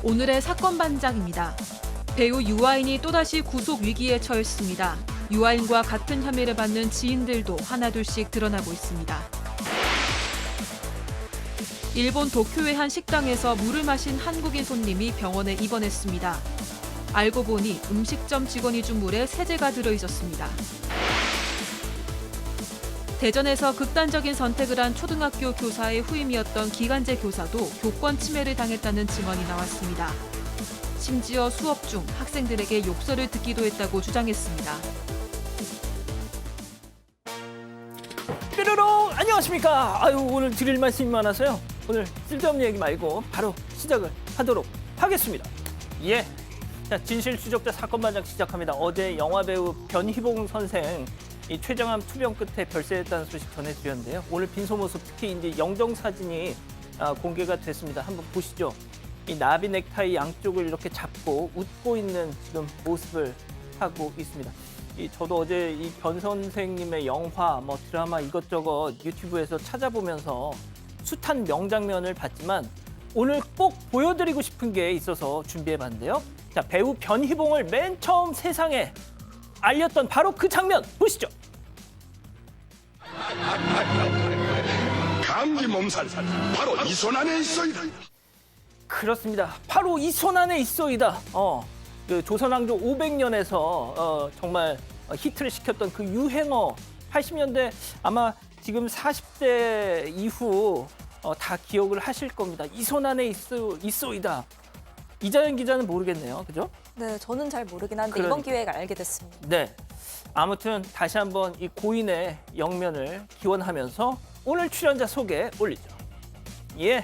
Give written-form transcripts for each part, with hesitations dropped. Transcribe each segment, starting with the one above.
오늘의 사건 반장입니다. 배우 유아인이 또다시 구속 위기에 처했습니다. 유아인과 같은 혐의를 받는 지인들도 하나둘씩 드러나고 있습니다. 일본 도쿄의 한 식당에서 물을 마신 한국인 손님이 병원에 입원했습니다. 알고 보니 음식점 직원이 준 물에 세제가 들어있었습니다. 대전에서 극단적인 선택을 한 초등학교 교사의 후임이었던 기간제 교사도 교권 침해를 당했다는 증언이 나왔습니다. 심지어 수업 중 학생들에게 욕설을 듣기도 했다고 주장했습니다. 뾰로롱 안녕하십니까. 오늘 드릴 말씀이 많아서요. 오늘 쓸데없는 얘기 말고 바로 시작을 하도록 하겠습니다. 예. 자, 진실추적자 사건 반장 시작합니다. 어제 영화배우 변희봉 선생 이 췌장암 투병 끝에 별세했다는 소식 전해드렸는데요. 오늘 빈소모습 특히 이제 영정 사진이 공개가 됐습니다. 한번 보시죠. 이 나비 넥타이 양쪽을 이렇게 잡고 웃고 있는 지금 모습을 하고 있습니다. 저도 어제 이 변 선생님의 영화, 드라마 이것저것 유튜브에서 찾아보면서 숱한 명장면을 봤지만 오늘 꼭 보여드리고 싶은 게 있어서 준비해봤는데요. 자, 배우 변희봉을 맨 처음 세상에 알렸던 바로 그 장면 보시죠. 감기 몸살 바로 이 손 안에 있어이다. 그렇습니다. 바로 이 손 안에 있어이다. 그 조선왕조 500년에서 정말 히트를 시켰던 그 유행어 80년대 아마 지금 40대 이후 다 기억을 하실 겁니다. 이 손 안에 있어이다. 이자연 기자는 모르겠네요. 그죠? 네, 저는 잘 모르긴 한데 그러니까. 이번 기회에 알게 됐습니다. 네. 아무튼 다시 한번 이 고인의 영면을 기원하면서 오늘 출연자 소개 올리죠. 예.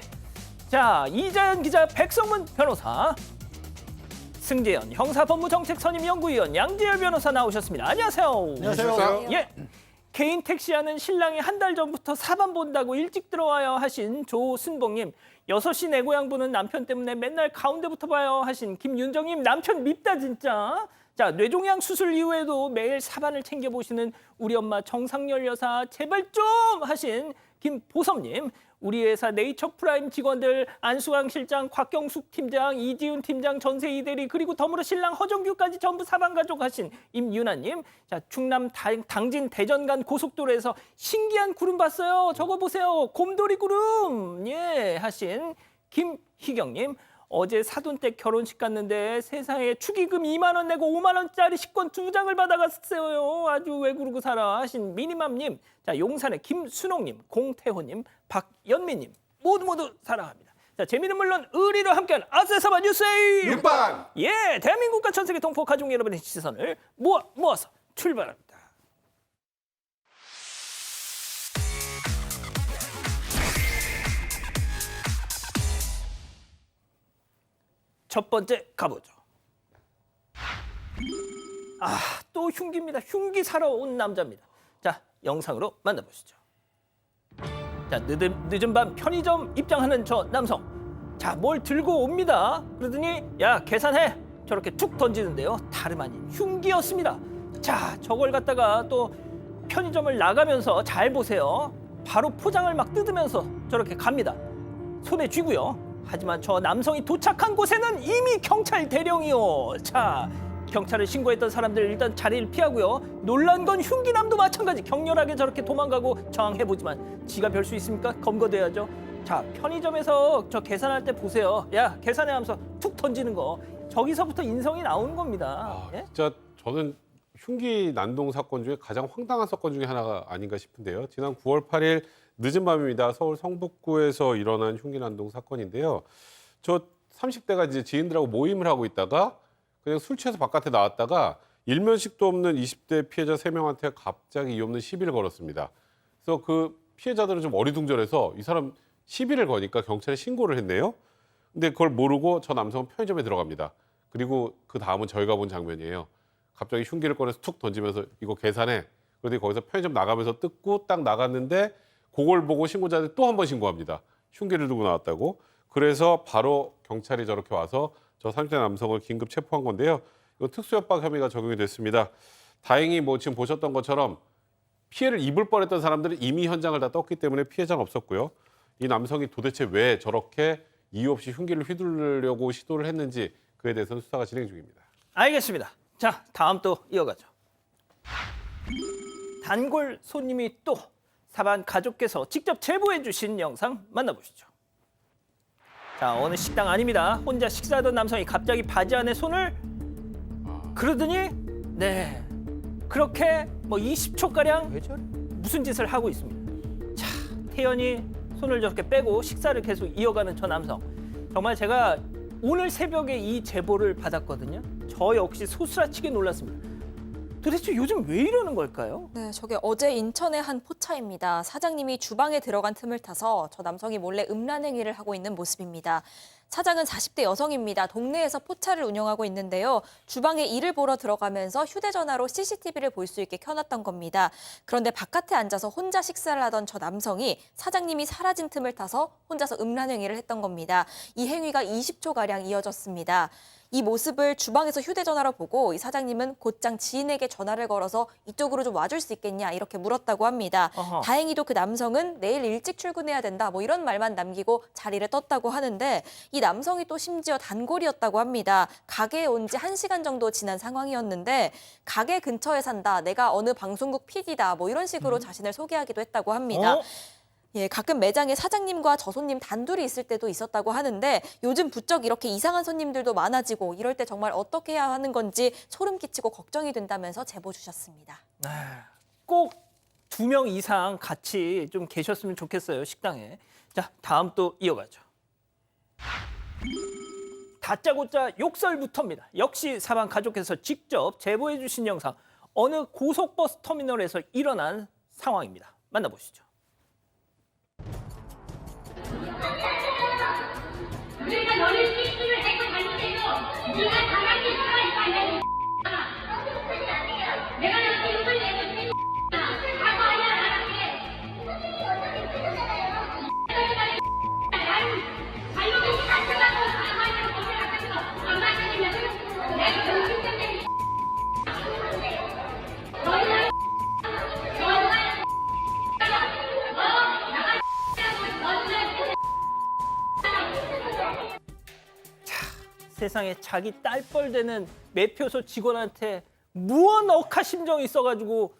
자, 이자연 기자, 백성문 변호사, 승재현 형사법무정책선임연구위원, 양지열 변호사 나오셨습니다. 안녕하세요. 안녕하세요. 예. 개인 택시하는 신랑이 한 달 전부터 사반 본다고 일찍 들어와요 하신 조순봉님, 6시 내 고향 보는 남편 때문에 맨날 가운데부터 봐요 하신 김윤정님, 남편 밉다 진짜. 자, 뇌종양 수술 이후에도 매일 사반을 챙겨보시는 우리 엄마 정상열 여사 제발 좀 하신 김보섭님, 우리 회사 네이처프라임 직원들 안수강 실장, 곽경숙 팀장, 이지훈 팀장, 전세희 대리, 그리고 덤으로 신랑 허정규까지 전부 사반 가족 하신 임윤아님. 자, 충남 당진 대전 간 고속도로에서 신기한 구름 봤어요. 저거 보세요. 곰돌이 구름. 예, 하신 김희경님. 어제 사돈댁 결혼식 갔는데 세상에 축의금 2만 원 내고 5만 원짜리 식권 2장을 받아갔어요. 아주 왜 그러고 살아 하신 미니맘님. 자, 용산의 김순옥님, 공태호님, 박연미님 모두 사랑합니다. 자, 재미는 물론 의리로 함께하는 아세사바 뉴스의 윤빵! 예, 대한민국과 전 세계 동포 가족 여러분의 시선을 모아서 출발합니다. 첫 번째 가보죠. 또 흉기입니다. 흉기 사러 온 남자입니다. 자, 영상으로 만나보시죠. 자, 늦은 밤 편의점 입장하는 저 남성. 자, 뭘 들고 옵니다. 그러더니 야, 계산해. 저렇게 툭 던지는데요. 다름 아닌 흉기였습니다. 자, 저걸 갖다가 또 편의점을 나가면서 잘 보세요. 바로 포장을 막 뜯으면서 저렇게 갑니다. 손에 쥐고요. 하지만 저 남성이 도착한 곳에는 이미 경찰 대령이요. 자, 경찰을 신고했던 사람들 일단 자리를 피하고요. 놀란 건 흉기남도 마찬가지. 격렬하게 저렇게 도망가고 저항해보지만 지가 별 수 있습니까? 검거돼야죠. 자, 편의점에서 저 계산할 때 보세요. 야, 계산해 하면서 툭 던지는 거. 저기서부터 인성이 나오는 겁니다. 예? 진짜 저는 흉기 난동 사건 중에 가장 황당한 사건 중에 하나가 아닌가 싶은데요. 지난 9월 8일 늦은 밤입니다. 서울 성북구에서 일어난 흉기 난동 사건인데요. 저 30대가 이제 지인들하고 모임을 하고 있다가 그냥 술 취해서 바깥에 나왔다가 일면식도 없는 20대 피해자 3명한테 갑자기 이유 없는 시비를 걸었습니다. 그래서 그 피해자들은 좀 어리둥절해서 이 사람 시비를 거니까 경찰에 신고를 했네요. 근데 그걸 모르고 저 남성은 편의점에 들어갑니다. 그리고 그 다음은 저희가 본 장면이에요. 갑자기 흉기를 꺼내서 툭 던지면서 이거 계산해. 그런데 거기서 편의점 나가면서 뜯고 딱 나갔는데 그걸 보고 신고자들이 또 한 번 신고합니다. 흉기를 들고 나왔다고. 그래서 바로 경찰이 저렇게 와서 저 30대 남성을 긴급 체포한 건데요. 이거 특수협박 혐의가 적용이 됐습니다. 다행히 지금 보셨던 것처럼 피해를 입을 뻔했던 사람들은 이미 현장을 다 떴기 때문에 피해자는 없었고요. 이 남성이 도대체 왜 저렇게 이유 없이 흉기를 휘두르려고 시도를 했는지 그에 대해서는 수사가 진행 중입니다. 알겠습니다. 자, 다음 또 이어가죠. 단골 손님이 또 사반 가족께서 직접 제보해 주신 영상 만나보시죠. 자, 어느 식당 아닙니다. 혼자 식사하던 남성이 갑자기 바지 안에 손을 그러더니 네, 그렇게 뭐 20초가량 무슨 짓을 하고 있습니다. 자, 태연이 손을 저렇게 빼고 식사를 계속 이어가는 저 남성. 정말 제가 오늘 새벽에 이 제보를 받았거든요. 저 역시 소스라치게 놀랐습니다. 도대체 요즘 왜 이러는 걸까요? 네, 저게 어제 인천의 한 포차입니다. 사장님이 주방에 들어간 틈을 타서 저 남성이 몰래 음란 행위를 하고 있는 모습입니다. 사장은 40대 여성입니다. 동네에서 포차를 운영하고 있는데요. 주방에 일을 보러 들어가면서 휴대전화로 CCTV를 볼 수 있게 켜놨던 겁니다. 그런데 바깥에 앉아서 혼자 식사를 하던 저 남성이 사장님이 사라진 틈을 타서 혼자서 음란 행위를 했던 겁니다. 이 행위가 20초가량 이어졌습니다. 이 모습을 주방에서 휴대전화로 보고 이 사장님은 곧장 지인에게 전화를 걸어서 이쪽으로 좀 와줄 수 있겠냐 이렇게 물었다고 합니다. 어허. 다행히도 그 남성은 내일 일찍 출근해야 된다 뭐 이런 말만 남기고 자리를 떴다고 하는데 이 남성이 또 심지어 단골이었다고 합니다. 가게에 온 지 1시간 정도 지난 상황이었는데 가게 근처에 산다, 내가 어느 방송국 PD다 뭐 이런 식으로 자신을 소개하기도 했다고 합니다. 어? 예, 가끔 매장에 사장님과 저 손님 단둘이 있을 때도 있었다고 하는데 요즘 부쩍 이렇게 이상한 손님들도 많아지고 이럴 때 정말 어떻게 해야 하는 건지 소름 끼치고 걱정이 된다면서 제보 주셨습니다. 꼭 2명 이상 같이 좀 계셨으면 좋겠어요, 식당에. 자, 다음 또 이어가죠. 다짜고짜 욕설부터입니다. 역시 사반 가족께서 직접 제보해 주신 영상. 어느 고속버스 터미널에서 일어난 상황입니다. 만나보시죠. 우리가 너를 실수를 했고 잘못해도 네가 가만히 있어야 돼. 내가 너한테 욕을 내고 하고 아니야 나한테. 나는 잘못해서 다쳐가고 가만히 겁을 갖고 안 맞으면 내가 정신적인 너희는 세상에 자기 딸뻘 되는 매표소 직원한테 무언 억하심정이 있어가지고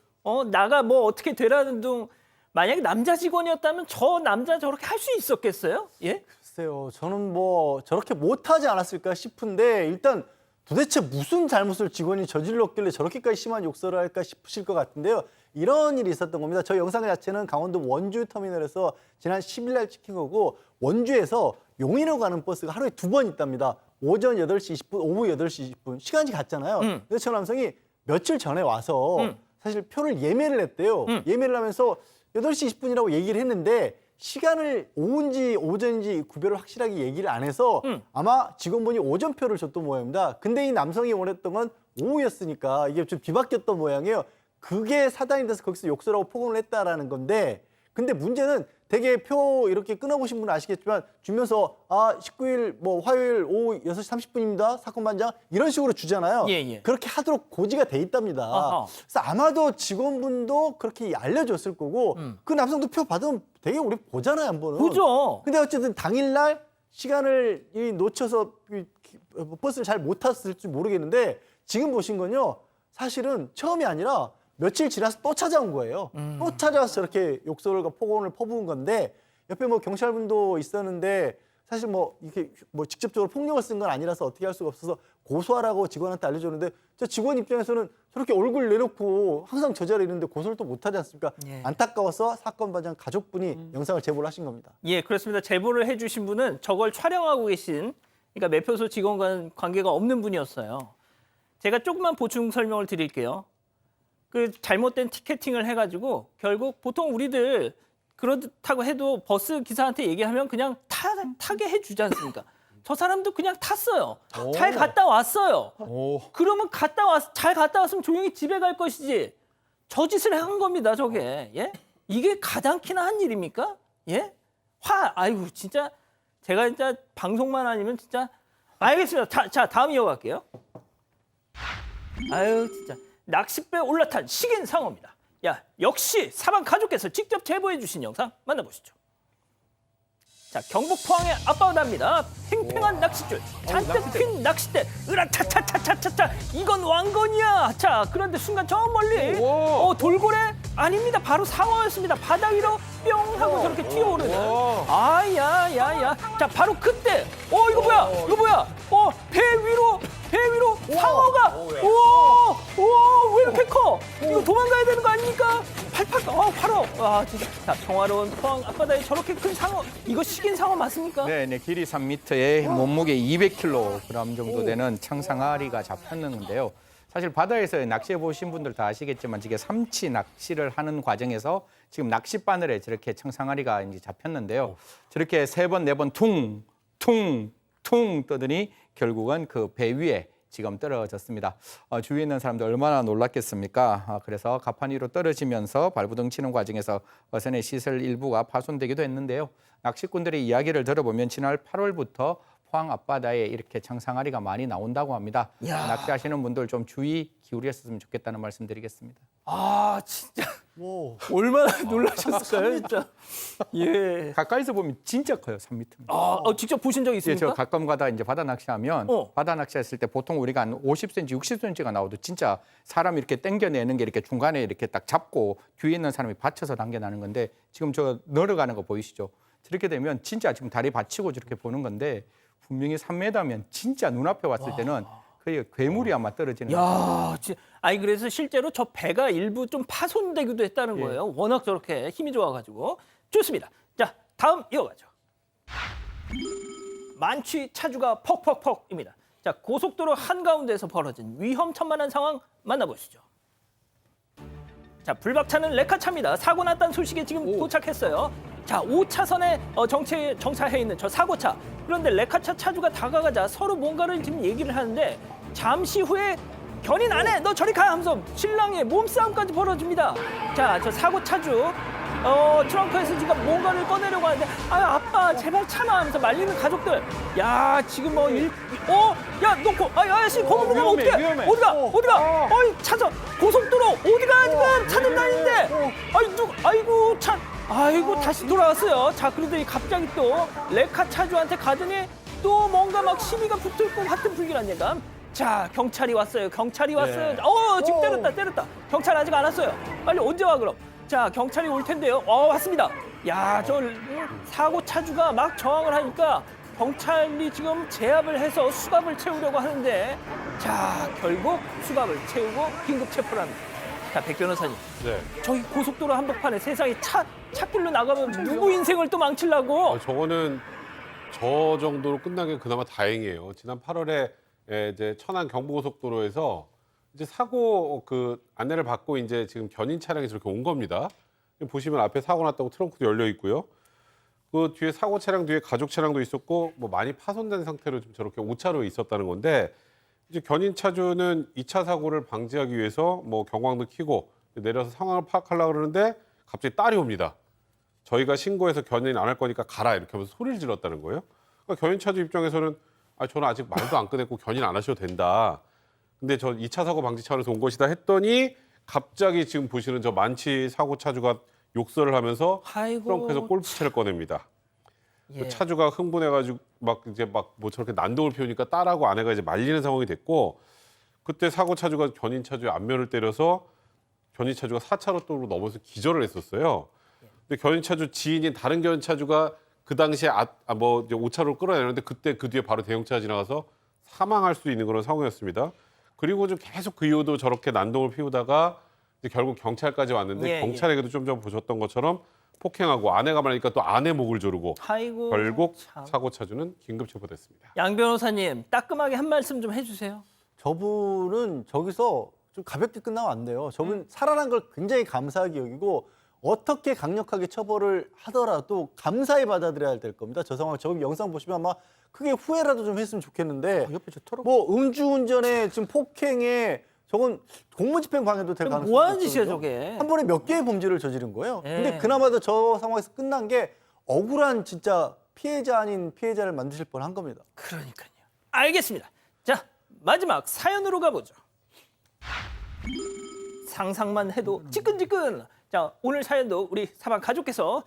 나가 뭐 어떻게 되라는 둥. 만약에 남자 직원이었다면 저 남자 저렇게 할 수 있었겠어요? 예? 글쎄요, 저는 뭐 저렇게 못하지 않았을까 싶은데 일단 도대체 무슨 잘못을 직원이 저질렀길래 저렇게까지 심한 욕설을 할까 싶으실 것 같은데요. 이런 일이 있었던 겁니다. 저 영상 자체는 강원도 원주 터미널에서 지난 10일 날 찍힌 거고 원주에서 용인으로 가는 버스가 하루에 2번 있답니다. 오전 8시 20분, 오후 8시 20분. 시간이 같잖아요. 근데 저 남성이 며칠 전에 와서 사실 표를 예매를 했대요. 예매를 하면서 8시 20분이라고 얘기를 했는데 시간을 오후인지 오전인지 구별을 확실하게 얘기를 안 해서 아마 직원분이 오전표를 줬던 모양입니다. 근데 이 남성이 원했던 건 오후였으니까 이게 좀 뒤바뀌었던 모양이에요. 그게 사단이 돼서 거기서 욕설하고 폭언을 했다라는 건데 근데 문제는 되게 표 이렇게 끊어보신 분은 아시겠지만 주면서 19일 뭐 화요일 오후 6시 30분입니다. 사건 반장 이런 식으로 주잖아요. 예. 그렇게 하도록 고지가 돼 있답니다. 아하. 그래서 아마도 직원분도 그렇게 알려줬을 거고 그 남성도 표 받으면 되게 우리 보잖아요, 한 번은. 그죠? 근데 어쨌든 당일날 시간을 놓쳐서 버스를 잘 못 탔을지 모르겠는데 지금 보신 건요. 사실은 처음이 아니라 며칠 지나서 또 찾아온 거예요. 또 찾아와서 저렇게 욕설과 폭언을 퍼부은 건데 옆에 뭐 경찰분도 있었는데 사실 뭐 이렇게 뭐 직접적으로 폭력을 쓴 건 아니라서 어떻게 할 수가 없어서 고소하라고 직원한테 알려줬는데 저 직원 입장에서는 저렇게 얼굴 내놓고 항상 저 자리에 있는데 고소를 또 못하지 않습니까? 예. 안타까워서 사건 반장 가족분이 영상을 제보를 하신 겁니다. 예, 그렇습니다. 제보를 해주신 분은 저걸 촬영하고 계신 그러니까 매표소 직원과는 관계가 없는 분이었어요. 제가 조금만 보충 설명을 드릴게요. 그 잘못된 티켓팅을 해가지고 결국 보통 우리들 그렇다고 해도 버스 기사한테 얘기하면 그냥 타게 해주지 않습니까? 저 사람도 그냥 탔어요. 잘 갔다 왔어요. 그러면 잘 갔다 왔으면 조용히 집에 갈 것이지. 저 짓을 한 겁니다, 저게. 예? 이게 가당키나 한 일입니까? 예? 아이고 진짜 제가 진짜 방송만 아니면 진짜 알겠습니다. 자, 다음 이어갈게요. 아유 진짜. 낚싯배에 올라탄 식인 상어입니다. 야, 역시 사반 가족께서 직접 제보해 주신 영상 만나보시죠. 자, 경북 포항의 앞바다입니다. 팽팽한 낚싯줄, 잔뜩 핀 낚싯대, 으라차차차차차차, 이건 왕건이야. 자, 그런데 순간 저 멀리 돌고래 아닙니다. 바로 상어였습니다. 바다 위로 뿅 하고 저렇게 튀어오르는. 아야야야. 자, 바로 그때. 이거 뭐야? 이거 뭐야? 배 위로 상어가. 왜 이렇게 커? 이거 도망가야 되는 거 아닙니까? 팔팔. 바로. 와, 진짜. 자, 평화로운 포항 앞바다에 저렇게 큰 상어. 이거 식인 상어 맞습니까? 네, 길이 3m에 몸무게 200kg 정도 되는 청상아리가 잡혔는데요. 사실 바다에서 낚시해 보신 분들 다 아시겠지만 지금 삼치 낚시를 하는 과정에서 지금 낚싯바늘에 저렇게 청상아리가 이제 잡혔는데요. 저렇게 3번, 4번 퉁 떠더니 결국은 그 배 위에 지금 떨어졌습니다. 주위에 있는 사람들 얼마나 놀랐겠습니까? 그래서 갑판 위로 떨어지면서 발부둥 치는 과정에서 어선의 시설 일부가 파손되기도 했는데요. 낚시꾼들의 이야기를 들어보면 지난 8월부터 포항 앞바다에 이렇게 청상아리가 많이 나온다고 합니다. 낚시하시는 분들 좀 주의 기울였으면 좋겠다는 말씀드리겠습니다. 진짜. 얼마나 놀라셨을까요, 진짜. 예. 가까이서 보면 진짜 커요, 3m. 직접 보신 적 예, 있습니까? 저 가끔 가다 이제 바다 낚시하면 바다 낚시했을 때 보통 우리가 한 50cm, 60cm가 나오도 진짜 사람이 이렇게 당겨내는 게 이렇게 중간에 이렇게 딱 잡고 뒤에 있는 사람이 받쳐서 당겨나는 건데 지금 저 늘어가는 거 보이시죠? 저렇게 되면 진짜 지금 다리 받치고 저렇게 보는 건데 분명히 3m면 진짜 눈앞에 왔을 때는 거의 괴물이 아마 떨어지는 거예요. 그래서 실제로 저 배가 일부 좀 파손되기도 했다는 예. 거예요. 워낙 저렇게 힘이 좋아가지고. 좋습니다. 자, 다음 이어가죠. 만취 차주가 퍽퍽퍽입니다. 자, 고속도로 한가운데에서 벌어진 위험천만한 상황 만나보시죠. 자, 불박차는 레카차입니다. 사고 났다는 소식이 지금 도착했어요. 자, 5차선에 정차해 있는 저 사고차. 그런데 레카차 차주가 다가가자 서로 뭔가를 지금 얘기를 하는데 잠시 후에 견인 안 해! 너 저리 가! 하면서 신랑의 몸싸움까지 벌어집니다. 자, 저 사고 차주 트렁크에서 지금 뭔가를 꺼내려고 하는데 아빠 제발 참아 하면서 말리는 가족들. 야, 지금 야, 너 아저씨 거기 가면 어떡해? 위험해. 어디가? 차서 고속도로 어디가 지금 차들 다니는데 아이고 다시 돌아왔어요. 자, 그런데 갑자기 또 레카 차주한테 가더니 또 뭔가 막 시비가 붙을 것 같은 불길한 예감. 자, 경찰이 왔어요. 지금 때렸다. 경찰 아직 안 왔어요. 빨리 언제 와 그럼? 자, 경찰이 올 텐데요. 왔습니다. 야, 저 사고 차주가 막 저항을 하니까 경찰이 지금 제압을 해서 수갑을 채우려고 하는데 자, 결국 수갑을 채우고 긴급 체포를 합니다. 자, 백 변호사님. 네. 저기 고속도로 한복판에 세상에 차길로 나가면 누구 인생을 또 망치려고? 저거는 저 정도로 끝나긴 그나마 다행이에요. 지난 8월에 이제 천안 경부고속도로에서 이제 사고 그 안내를 받고 이제 지금 견인 차량이 저렇게 온 겁니다. 보시면 앞에 사고 났다고 트렁크도 열려 있고요. 그 뒤에 사고 차량 뒤에 가족 차량도 있었고 뭐 많이 파손된 상태로 좀 저렇게 5차로에 있었다는 건데 이제 견인 차주는 2차 사고를 방지하기 위해서 뭐 경광도 켜고 내려서 상황을 파악하려고 그러는데 갑자기 딸이 옵니다. 저희가 신고해서 견인 안 할 거니까 가라 이렇게 하면서 소리를 질렀다는 거예요. 그러니까 견인 차주 입장에서는 저는 아직 말도 안 꺼냈고 견인 안 하셔도 된다. 근데 저 2차 사고 방지 차원에서 온 것이다 했더니 갑자기 지금 보시는 저 만취 사고 차주가 욕설을 하면서 트렁크에서 골프채를 꺼냅니다. 예. 차주가 흥분해가지고 막 뭐 저렇게 난동을 피우니까 딸하고 아내가 이제 말리는 상황이 됐고 그때 사고 차주가 견인 차주의 앞면을 때려서 견인 차주가 4차로 도로 넘어서 기절을 했었어요. 근데 견인 차주 지인인 다른 견인 차주가 그 당시에 뭐 이제 5차로 끌어내는데 그때 그 뒤에 바로 대형차가 지나가서 사망할 수 있는 그런 상황이었습니다. 그리고 좀 계속 그 이후도 저렇게 난동을 피우다가 이제 결국 경찰까지 왔는데 경찰에게도 좀 전에 보셨던 것처럼 폭행하고 아내가 말하니까 또 아내 목을 조르고 결국 사고 차주는 긴급 체포됐습니다. 양 변호사님 따끔하게 한 말씀 좀 해주세요. 저분은 저기서 좀 가볍게 끝나면 안 돼요. 저분 살아난 걸 굉장히 감사하게 여기고 어떻게 강력하게 처벌을 하더라도 감사히 받아들여야 될 겁니다. 저 상황, 저 영상 보시면 아마 크게 후회라도 좀 했으면 좋겠는데 옆에 저 뭐 음주운전에 지금 폭행에 저건 공무집행 방해도 될 가능성이 뭐 하는 짓이야 저게? 한 번에 몇 개의 범죄를 저지른 거예요. 예. 근데 그나마도 저 상황에서 끝난 게 억울한 진짜 피해자 아닌 피해자를 만드실 뻔한 겁니다. 그러니까요. 알겠습니다. 자, 마지막 사연으로 가보죠. 상상만 해도 지끈지끈. 자, 오늘 사연도 우리 사방 가족께서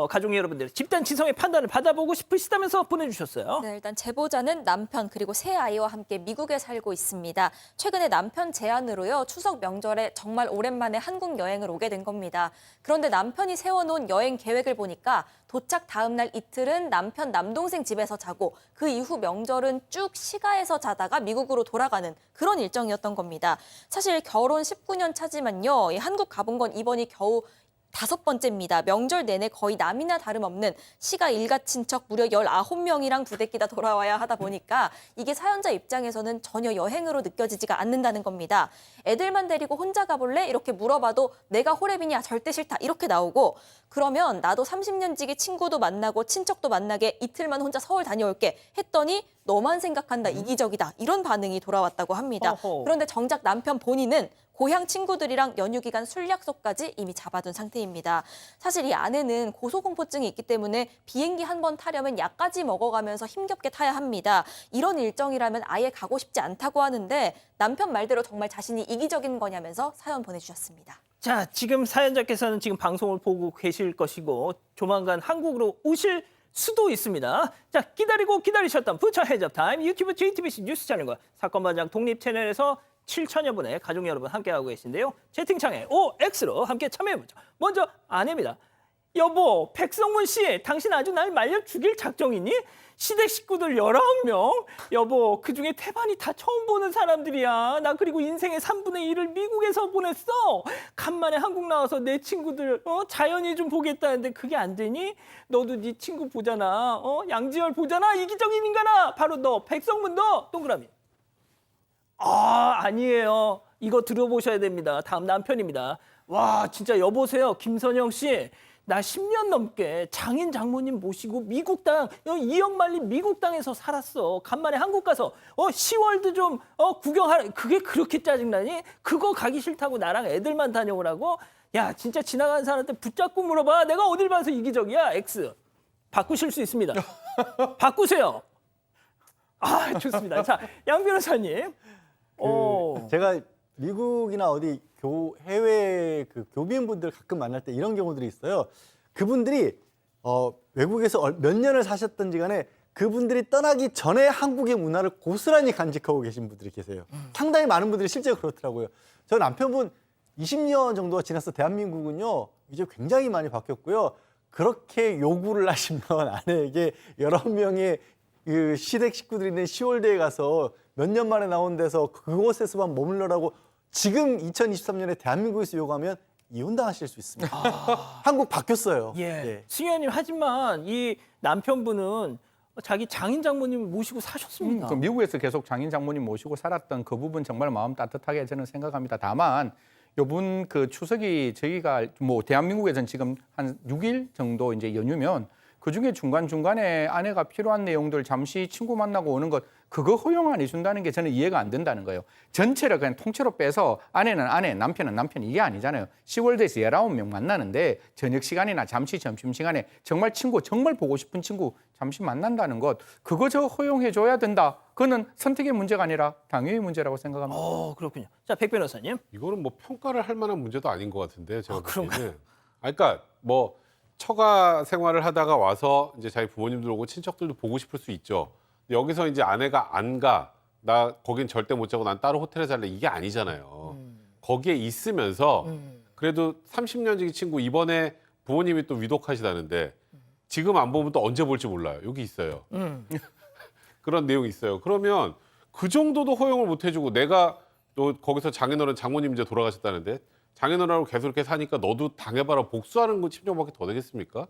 가족 여러분들 집단 지성의 판단을 받아보고 싶으시다면서 보내주셨어요. 네, 일단 제보자는 남편 그리고 세 아이와 함께 미국에 살고 있습니다. 최근에 남편 제안으로요. 추석 명절에 정말 오랜만에 한국 여행을 오게 된 겁니다. 그런데 남편이 세워놓은 여행 계획을 보니까 도착 다음 날 이틀은 남편 남동생 집에서 자고 그 이후 명절은 쭉 시가에서 자다가 미국으로 돌아가는 그런 일정이었던 겁니다. 사실 결혼 19년 차지만요. 이 한국 가본 건 이번이 겨우 5번째입니다. 명절 내내 거의 남이나 다름없는 시가 일가 친척 무려 19명이랑 부대끼다 돌아와야 하다 보니까 이게 사연자 입장에서는 전혀 여행으로 느껴지지가 않는다는 겁니다. 애들만 데리고 혼자 가볼래? 이렇게 물어봐도 내가 호랩이냐 절대 싫다 이렇게 나오고 그러면 나도 30년 지기 친구도 만나고 친척도 만나게 이틀만 혼자 서울 다녀올게 했더니 너만 생각한다 이기적이다 이런 반응이 돌아왔다고 합니다. 어허. 그런데 정작 남편 본인은 고향 친구들이랑 연휴 기간 술 약속까지 이미 잡아둔 상태입니다. 사실 이 아내는 고소공포증이 있기 때문에 비행기 한 번 타려면 약까지 먹어가면서 힘겹게 타야 합니다. 이런 일정이라면 아예 가고 싶지 않다고 하는데 남편 말대로 정말 자신이 이기적인 거냐면서 사연 보내주셨습니다. 자, 지금 사연자께서는 지금 방송을 보고 계실 것이고 조만간 한국으로 오실 수도 있습니다. 자, 기다리고 기다리셨던 부처 해접 타임 유튜브 JTBC 뉴스 채널과 사건 반장 독립 채널에서 7천여 분의 가족 여러분 함께하고 계신데요. 채팅창에 OX로 함께 참여해보죠. 먼저 아내입니다. 여보, 백성문 씨, 당신 아주 날 말려 죽일 작정이니? 시댁 식구들 19명? 여보, 그중에 태반이 다 처음 보는 사람들이야. 나 그리고 인생의 3분의 1을 미국에서 보냈어. 간만에 한국 나와서 내 친구들 자연히 좀 보겠다는데 그게 안 되니? 너도 네 친구 보잖아. 양지열 보잖아. 이기적인 인간아. 바로 너, 백성문 너. 동그라미. 아니에요. 이거 들어보셔야 됩니다. 다음 남편입니다. 와, 진짜 여보세요. 김선영 씨. 나 10년 넘게 장인 장모님 모시고 미국 땅, 이억 말린 미국 땅에서 살았어. 간만에 한국 가서 시월드 좀 구경하라. 그게 그렇게 짜증나니? 그거 가기 싫다고 나랑 애들만 다녀오라고? 야, 진짜 지나가는 사람한테 붙잡고 물어봐. 내가 어딜 봐서 이기적이야, X. 바꾸실 수 있습니다. 바꾸세요. 좋습니다. 자, 양 변호사님. 제가 미국이나 어디 해외 교민분들 가끔 만날 때 이런 경우들이 있어요. 그분들이 외국에서 몇 년을 사셨던지 간에 그분들이 떠나기 전에 한국의 문화를 고스란히 간직하고 계신 분들이 계세요. 상당히 많은 분들이 실제로 그렇더라고요. 저 남편분 20년 정도가 지나서 대한민국은요. 이제 굉장히 많이 바뀌었고요. 그렇게 요구를 하시면 아내에게 19명의 그 시댁 식구들이 있는 시월드에 가서 몇 년 만에 나온 데서 그곳에서만 머물러라고 지금 2023년에 대한민국에서 요구하면 이혼당하실 수 있습니다. 한국 바뀌었어요. 예. 승현님, 하지만 이 남편분은 자기 장인 장모님 모시고 사셨습니다. 그 미국에서 계속 장인 장모님 모시고 살았던 그 부분 정말 마음 따뜻하게 저는 생각합니다. 다만 요번 그 추석이 저희가 뭐 대한민국에서는 지금 한 6일 정도 이제 연휴면 그중에 중간중간에 아내가 필요한 내용들 잠시 친구 만나고 오는 것 그거 허용 안 해준다는 게 저는 이해가 안 된다는 거예요. 전체를 그냥 통째로 빼서 아내는 아내, 남편은 남편 이게 아니잖아요. 시월드에서 19명 만나는데 저녁 시간이나 잠시 점심시간에 정말 친구, 정말 보고 싶은 친구 잠시 만난다는 것 그거 저 허용해줘야 된다. 그거는 선택의 문제가 아니라 당위의 문제라고 생각합니다. 그렇군요. 자, 백 변호사님. 이거는 뭐 평가를 할 만한 문제도 아닌 것 같은데 제가 그런가요? 보기에는. 그러니까 뭐 처가 생활을 하다가 와서 이제 자기 부모님들 오고 친척들도 보고 싶을 수 있죠. 근데 여기서 이제 아내가 안 가. 나 거긴 절대 못 자고 난 따로 호텔에 살래. 이게 아니잖아요. 거기에 있으면서 그래도 30년 지기 친구 이번에 부모님이 또 위독하시다는데 지금 안 보면 또 언제 볼지 몰라요. 여기 있어요. 그런 내용이 있어요. 그러면 그 정도도 허용을 못 해주고 내가 또 거기서 장인어른 장모님 이제 돌아가셨다는데 장인어른하고 계속 이렇게 사니까 너도 당해봐라 복수하는 거 심정밖에 더 되겠습니까?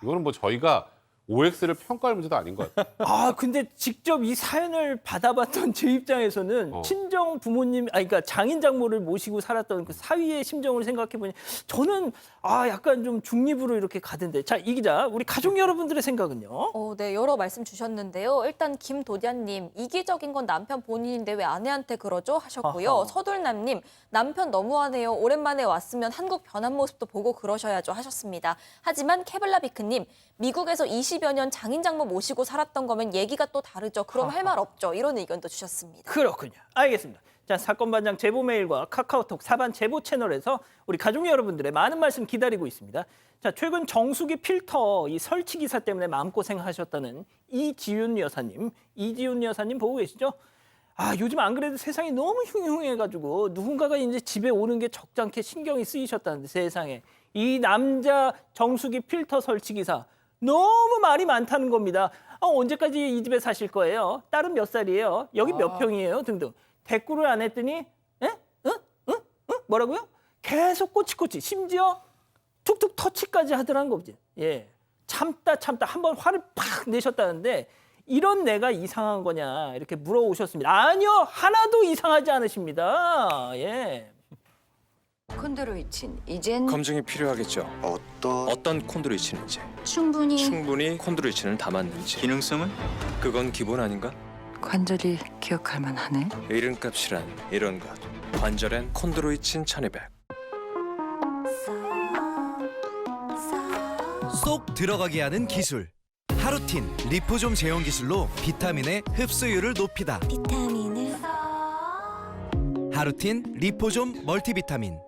이거는 뭐 저희가 OX를 평가할 문제도 아닌 것 같아요. 근데 직접 이 사연을 받아봤던 제 입장에서는 친정 부모님, 그러니까 장인 장모를 모시고 살았던 그 사위의 심정을 생각해보니 저는 약간 좀 중립으로 이렇게 가던데. 자, 이 기자, 우리 가족 여러분들의 생각은요? 네, 여러 말씀 주셨는데요. 일단 김도디안님, 이기적인 건 남편 본인인데 왜 아내한테 그러죠? 하셨고요. 아하. 서둘남님, 남편 너무하네요. 오랜만에 왔으면 한국 변한 모습도 보고 그러셔야죠. 하셨습니다. 하지만 케블라비크님, 미국에서 20여 년 장인 장모 모시고 살았던 거면 얘기가 또 다르죠. 그럼 할 말 없죠. 이런 의견도 주셨습니다. 그렇군요. 알겠습니다. 자, 사건 반장 제보 메일과 카카오톡 사반 제보 채널에서 우리 가족 여러분들의 많은 말씀 기다리고 있습니다. 자, 최근 정수기 필터 이 설치 기사 때문에 마음고생하셨다는 이지윤 여사님 보고 계시죠? 아, 요즘 안 그래도 세상이 너무 흉흉해가지고 누군가가 이제 집에 오는 게 적잖게 신경이 쓰이셨다는데 세상에 이 남자 정수기 필터 설치 기사 너무 말이 많다는 겁니다. 언제까지 이 집에 사실 거예요? 딸은 몇 살이에요? 여기 몇 평이에요? 등등. 대꾸를 안 했더니 뭐라고요? 계속 꼬치꼬치 심지어 툭툭 터치까지 하더라는 거지. 예, 참다 한번 화를 팍 내셨다는데 이런 내가 이상한 거냐 이렇게 물어오셨습니다. 아니요, 하나도 이상하지 않으십니다. 예. 콘드로이친 이젠 검증이 필요하겠죠. 어떤 콘드로이친인지, 충분히 콘드로이친을 담았는지. 기능성은? 그건 기본 아닌가? 관절이 기억할 만하네. 이름값이란 이런 것. 관절엔 콘드로이친 1200. 쏙 들어가게 하는 기술. 하루틴 리포좀 제형 기술로 비타민의 흡수율을 높이다. 하루틴 리포좀 멀티비타민.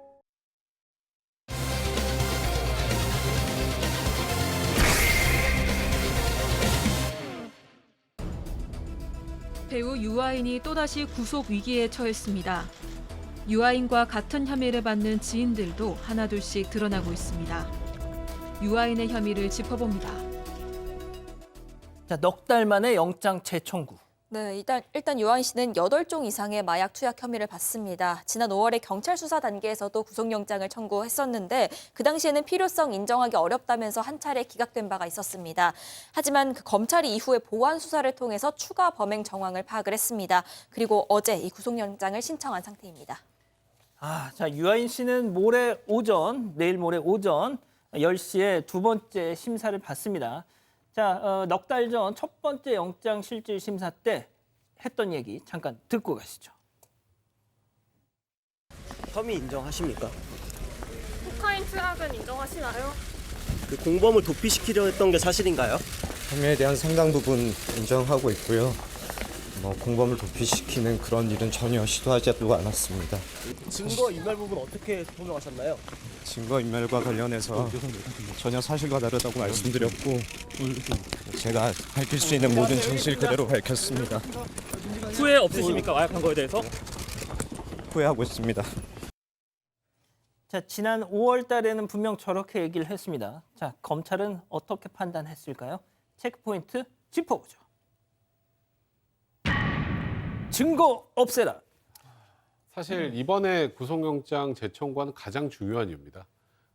배우 유아인이 또다시 구속 위기에 처했습니다. 유아인과 같은 혐의를 받는 지인들도 하나둘씩 드러나고 있습니다. 유아인의 혐의를 짚어봅니다. 자, 넉 달 만에 영장 재청구. 네, 일단 유아인 씨는 8종 이상의 마약 투약 혐의를 받습니다. 지난 5월에 경찰 수사 단계에서도 구속영장을 청구했었는데 그 당시에는 필요성 인정하기 어렵다면서 한 차례 기각된 바가 있었습니다. 하지만 그 검찰이 이후에 보완 수사를 통해서 추가 범행 정황을 파악을 했습니다. 그리고 어제 이 구속영장을 신청한 상태입니다. 자, 유아인 씨는 내일 모레 오전 10시에 두 번째 심사를 받습니다. 자, 넉 달 전 첫 번째 영장 실질 심사 때 했던 얘기 잠깐 듣고 가시죠. 혐의 인정하십니까? 코카인 투약은 인정하시나요? 그 공범을 도피시키려 했던 게 사실인가요? 혐의에 대한 상당 부분 인정하고 있고요. 공범을 도피시키는 그런 일은 전혀 시도하지도 않았습니다. 증거 인멸 부분 어떻게 소명하셨나요? 증거인멸과 관련해서 전혀 사실과 다르다고 말씀드렸고 제가 밝힐 수 있는 모든 진실 그대로 밝혔습니다. 후회 없으십니까? 마약한 거에 대해서? 후회하고 있습니다. 자, 지난 5월 달에는 분명 저렇게 얘기를 했습니다. 자, 검찰은 어떻게 판단했을까요? 체크포인트 짚어보죠. 증거 없애라. 사실 이번에 구속영장 재청구한 가장 중요한 이유입니다.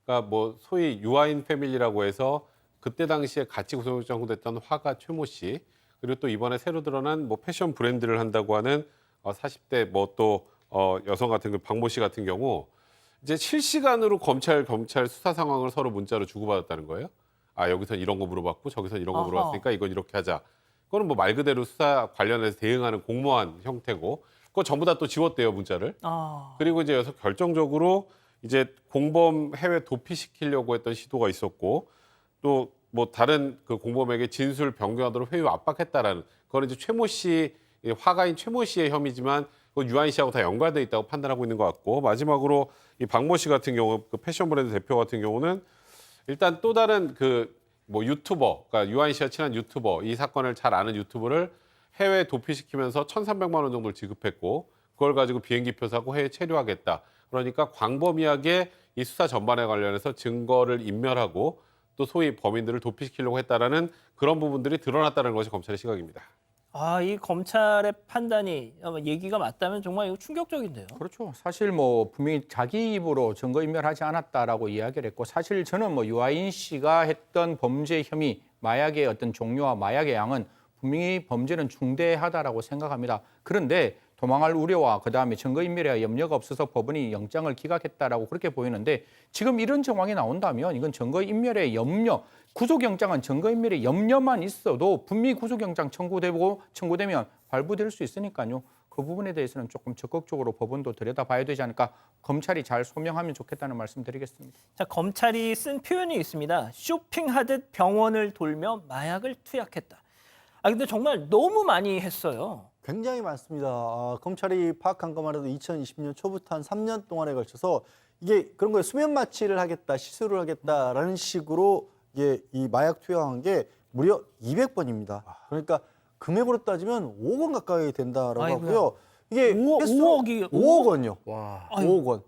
그러니까 소위 유아인 패밀리라고 해서 그때 당시에 같이 구속영장 청구됐던 화가 최모 씨, 그리고 또 이번에 새로 드러난 패션 브랜드를 한다고 하는 40대 또 여성 같은 박모 씨 같은 경우 이제 실시간으로 검찰 수사 상황을 서로 문자로 주고받았다는 거예요. 여기선 이런 거 물어봤고 저기선 이런 거 물어봤으니까 이건 이렇게 하자. 그거는 말 그대로 수사 관련해서 대응하는 공모한 형태고, 그거 전부 다 또 지웠대요, 문자를. 그리고 이제 여기서 결정적으로 이제 공범 해외 도피시키려고 했던 시도가 있었고, 또 다른 그 공범에게 진술 변경하도록 회유 압박했다라는, 그거는 이제 최모 씨, 화가인 최모 씨의 혐의지만 유아인 씨하고 다 연관돼 있다고 판단하고 있는 것 같고, 마지막으로 이 박모 씨 같은 경우, 그 패션 브랜드 대표 같은 경우는 일단 또 다른 유튜버, 그러니까 유아인 씨와 친한 유튜버, 이 사건을 잘 아는 유튜버를 해외 도피시키면서 1,300만 원 정도를 지급했고, 그걸 가지고 비행기표 사고 해외 체류하겠다. 그러니까 광범위하게 이 수사 전반에 관련해서 증거를 인멸하고 또 소위 범인들을 도피시키려고 했다라는 그런 부분들이 드러났다는 것이 검찰의 시각입니다. 이 검찰의 판단이 얘기가 맞다면 정말 이거 충격적인데요. 그렇죠. 사실 분명히 자기 입으로 증거인멸하지 않았다라고 이야기를 했고, 사실 저는 유아인 씨가 했던 범죄 혐의, 마약의 어떤 종류와 마약의 양은 분명히 범죄는 중대하다라고 생각합니다. 그런데 도망할 우려와 그다음에 증거인멸에 염려가 없어서 법원이 영장을 기각했다라고 그렇게 보이는데, 지금 이런 정황이 나온다면 이건 증거인멸의 염려, 구속영장은 증거인멸의 염려만 있어도 분명히 구속영장 청구되면 발부될 수 있으니까요. 그 부분에 대해서는 조금 적극적으로 법원도 들여다봐야 되지 않을까, 검찰이 잘 소명하면 좋겠다는 말씀 드리겠습니다. 자, 검찰이 쓴 표현이 있습니다. 쇼핑하듯 병원을 돌며 마약을 투약했다. 근데 정말 너무 많이 했어요. 굉장히 많습니다. 검찰이 파악한 것만 해도 2020년 초부터 한 3년 동안에 걸쳐서 이게 그런 거예요. 수면 마취를 하겠다, 시술을 하겠다라는 식으로 이게 이 마약 투여한 게 무려 200번입니다. 그러니까 금액으로 따지면 5억 원 가까이 된다라고 아이고야. 하고요. 이게 5억 원요. 5억 원.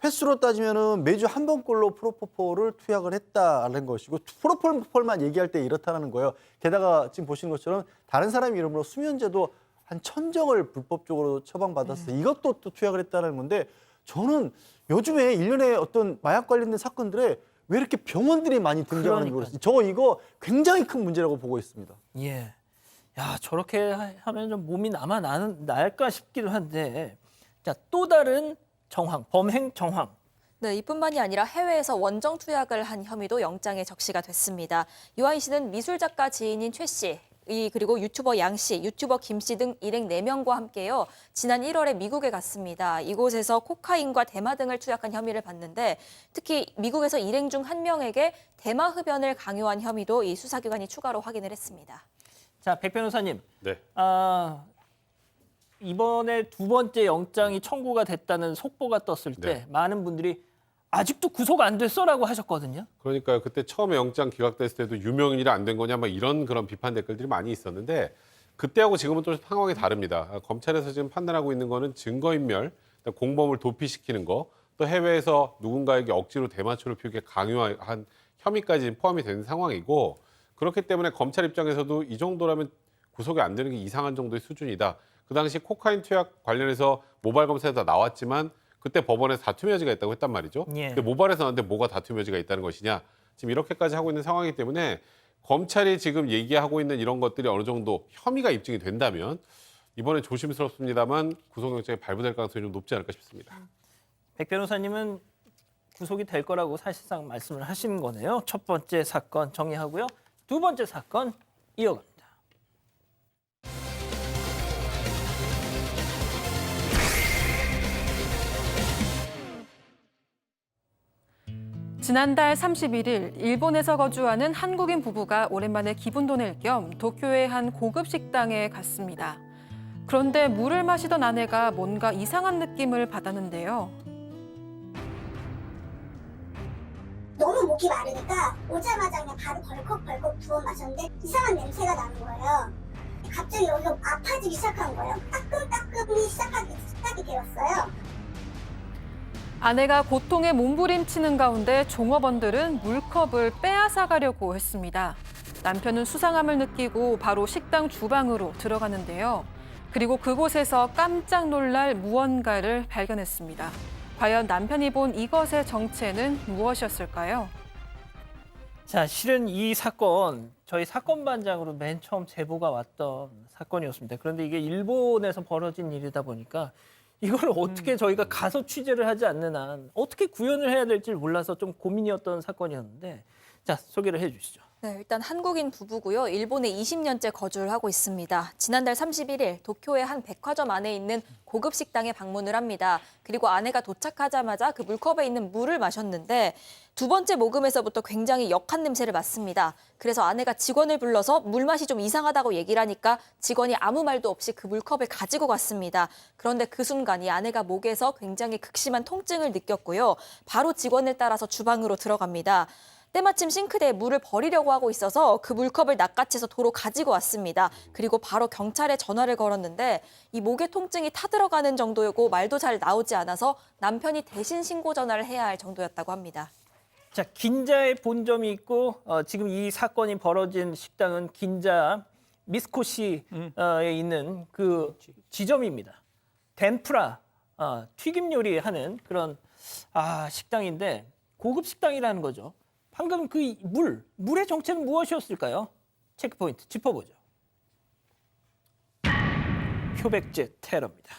횟수로 따지면은 매주 한 번꼴로 프로포폴을 투약을 했다라는 것이고 프로포폴만 얘기할 때 이렇다는 거예요. 게다가 지금 보시는 것처럼 다른 사람 이름으로 수면제도 한 1000정을 불법적으로 처방받았어. 이것도 또 투약을 했다는 건데 저는 요즘에 일련의 어떤 마약 관련된 사건들에 왜 이렇게 병원들이 많이 등장하는지 모르겠어요. 저 이거 굉장히 큰 문제라고 보고 있습니다. 예. 야, 저렇게 하면 좀 몸이 날까 싶기도 한데. 자, 또 다른 정황, 범행 정황. 네, 이뿐만이 아니라 해외에서 원정 투약을 한 혐의도 영장에 적시가 됐습니다. 유아인 씨는 미술 작가 지인인 최 씨, 그리고 유튜버 양 씨, 유튜버 김 씨 등 일행 4명과 함께요. 지난 1월에 미국에 갔습니다. 이곳에서 코카인과 대마 등을 투약한 혐의를 받는데 특히 미국에서 일행 중 한 명에게 대마 흡연을 강요한 혐의도 이 수사기관이 추가로 확인을 했습니다. 자, 백 변호사님. 네. 이번에 두 번째 영장이 청구가 됐다는 속보가 떴을 때 네. 많은 분들이 아직도 구속 안 됐어라고 하셨거든요. 그러니까요. 그때 처음에 영장 기각됐을 때도 유명인이라 안 된 거냐 막 이런 그런 비판 댓글들이 많이 있었는데 그때하고 지금은 또 상황이 다릅니다. 검찰에서 지금 판단하고 있는 거는 증거인멸, 공범을 도피시키는 거, 또 해외에서 누군가에게 억지로 대마초를 피우게 강요한 혐의까지 포함이 되는 상황이고 그렇기 때문에 검찰 입장에서도 이 정도라면 구속이 안 되는 게 이상한 정도의 수준이다. 그 당시 코카인 투약 관련해서 모발 검사에서 다 나왔지만 그때 법원에서 다툼 여지가 있다고 했단 말이죠. 예. 근데 모발에서 나왔는데 뭐가 다툼 여지가 있다는 것이냐. 지금 이렇게까지 하고 있는 상황이기 때문에 검찰이 지금 얘기하고 있는 이런 것들이 어느 정도 혐의가 입증이 된다면 이번에 조심스럽습니다만 구속영장이 발부될 가능성이 좀 높지 않을까 싶습니다. 백 변호사님은 구속이 될 거라고 사실상 말씀을 하신 거네요. 첫 번째 사건 정리하고요. 두 번째 사건 이어갑니다. 지난달 31일 일본에서 거주하는 한국인 부부가 오랜만에 기분도 낼 겸 도쿄의 한 고급 식당에 갔습니다. 그런데 물을 마시던 아내가 뭔가 이상한 느낌을 받았는데요. 너무 목이 마르니까 오자마자 그냥 바로 벌컥벌컥 부어 마셨는데 이상한 냄새가 나는 거예요. 갑자기 여기가 아파지기 시작한 거예요. 따끔따끔이 시작하게 되었어요. 아내가 고통에 몸부림치는 가운데 종업원들은 물컵을 빼앗아 가려고 했습니다. 남편은 수상함을 느끼고 바로 식당 주방으로 들어가는데요. 그리고 그곳에서 깜짝 놀랄 무언가를 발견했습니다. 과연 남편이 본 이것의 정체는 무엇이었을까요? 자, 실은 이 사건 저희 사건반장으로 맨 처음 제보가 왔던 사건이었습니다. 그런데 이게 일본에서 벌어진 일이다 보니까 이걸 어떻게 저희가 가서 취재를 하지 않는 한 어떻게 구현을 해야 될지 몰라서 좀 고민이었던 사건이었는데 자, 소개를 해 주시죠. 네, 일단 한국인 부부고요. 일본에 20년째 거주를 하고 있습니다. 지난달 31일 도쿄의 한 백화점 안에 있는 고급 식당에 방문을 합니다. 그리고 아내가 도착하자마자 그 물컵에 있는 물을 마셨는데 두 번째 모금에서부터 굉장히 역한 냄새를 맡습니다. 그래서 아내가 직원을 불러서 물맛이 좀 이상하다고 얘기를 하니까 직원이 아무 말도 없이 그 물컵을 가지고 갔습니다. 그런데 그 순간 이 아내가 목에서 굉장히 극심한 통증을 느꼈고요. 바로 직원을 따라서 주방으로 들어갑니다. 때마침 싱크대에 물을 버리려고 하고 있어서 그 물컵을 낚아채서 도로 가지고 왔습니다. 그리고 바로 경찰에 전화를 걸었는데 이 목의 통증이 타들어가는 정도였고 말도 잘 나오지 않아서 남편이 대신 신고 전화를 해야 할 정도였다고 합니다. 자, 긴자에 본점이 있고 지금 이 사건이 벌어진 식당은 긴자 미스코시에 있는 그 지점입니다. 덴푸라 튀김 요리 하는 그런 식당인데 고급 식당이라는 거죠. 방금 그 물의 정체는 무엇이었을까요? 체크포인트 짚어보죠. 표백제 테러입니다.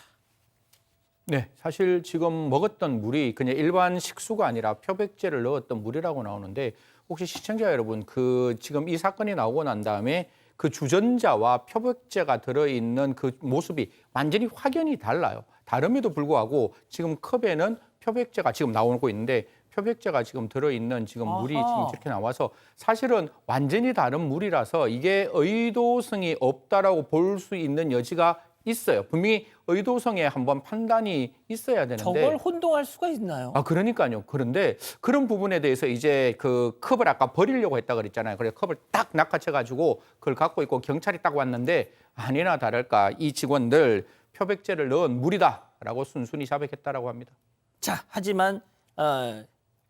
네, 사실 지금 먹었던 물이 그냥 일반 식수가 아니라 표백제를 넣었던 물이라고 나오는데 혹시 시청자 여러분 그 지금 이 사건이 나오고 난 다음에 그 주전자와 표백제가 들어있는 그 모습이 완전히 확연히 달라요. 다름에도 불구하고 지금 컵에는 표백제가 지금 나오고 있는데 표백제가 지금 들어있는 지금 물이 지금 이렇게 나와서 사실은 완전히 다른 물이라서 이게 의도성이 없다라고 볼 수 있는 여지가 있어요. 분명히 의도성에 한번 판단이 있어야 되는데 저걸 혼동할 수가 있나요? 그러니까요. 그런데 그런 부분에 대해서 이제 그 컵을 아까 버리려고 했다 그랬잖아요. 그래서 컵을 딱 낚아채 가지고 그걸 갖고 있고 경찰이 딱 왔는데 아니나 다를까 이 직원들 표백제를 넣은 물이다라고 순순히 자백했다라고 합니다. 자, 하지만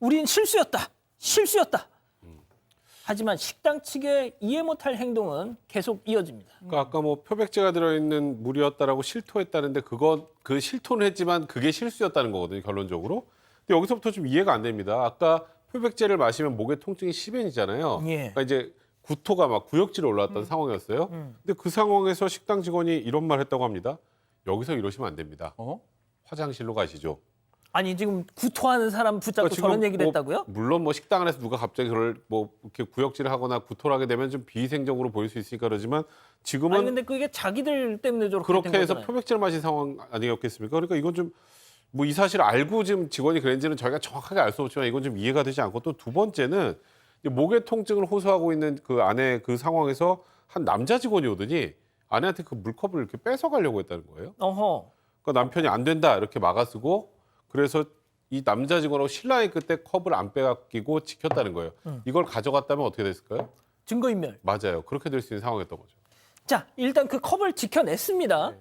우린 실수였다. 하지만 식당 측의 이해 못할 행동은 계속 이어집니다. 그러니까 아까 뭐 표백제가 들어있는 물이었다라고 실토했다는데 그 실토는 했지만 그게 실수였다는 거거든요, 결론적으로. 근데 여기서부터 좀 이해가 안 됩니다. 아까 표백제를 마시면 목의 통증이 10엔이잖아요. 예. 그러니까 이제 구토가 막 구역질에 올라왔던 상황이었어요. 근데 그 상황에서 식당 직원이 이런 말 했다고 합니다. 여기서 이러시면 안 됩니다. 화장실로 가시죠. 아니 지금 구토하는 사람 붙잡고 지금 저런 얘기를 뭐 했다고요? 물론 뭐 식당 안에서 누가 갑자기 그걸 뭐 이렇게 구역질을 하거나 구토를 하게 되면 좀 비위생적으로 보일 수 있으니까 그러지만 지금은 아니 근데 그게 자기들 때문에 저렇게 그렇게 된 해서 거잖아요. 표백제를 마신 상황 아니었겠습니까? 그러니까 이건 좀 뭐 이 사실을 알고 지금 직원이 그랬는지는 저희가 정확하게 알 수 없지만 이건 좀 이해가 되지 않고 또 두 번째는 목의 통증을 호소하고 있는 그 안에 그 상황에서 한 남자 직원이 오더니 아내한테 그 물컵을 이렇게 뺏어가려고 했다는 거예요. 어허. 그러니까 남편이 안 된다 이렇게 막아쓰고 그래서 이 남자 직원하고 신랑이 그때 컵을 안 빼앗기고 지켰다는 거예요. 이걸 가져갔다면 어떻게 됐을까요? 증거인멸. 맞아요. 그렇게 될 수 있는 상황이었던 거죠. 자, 일단 그 컵을 지켜냈습니다.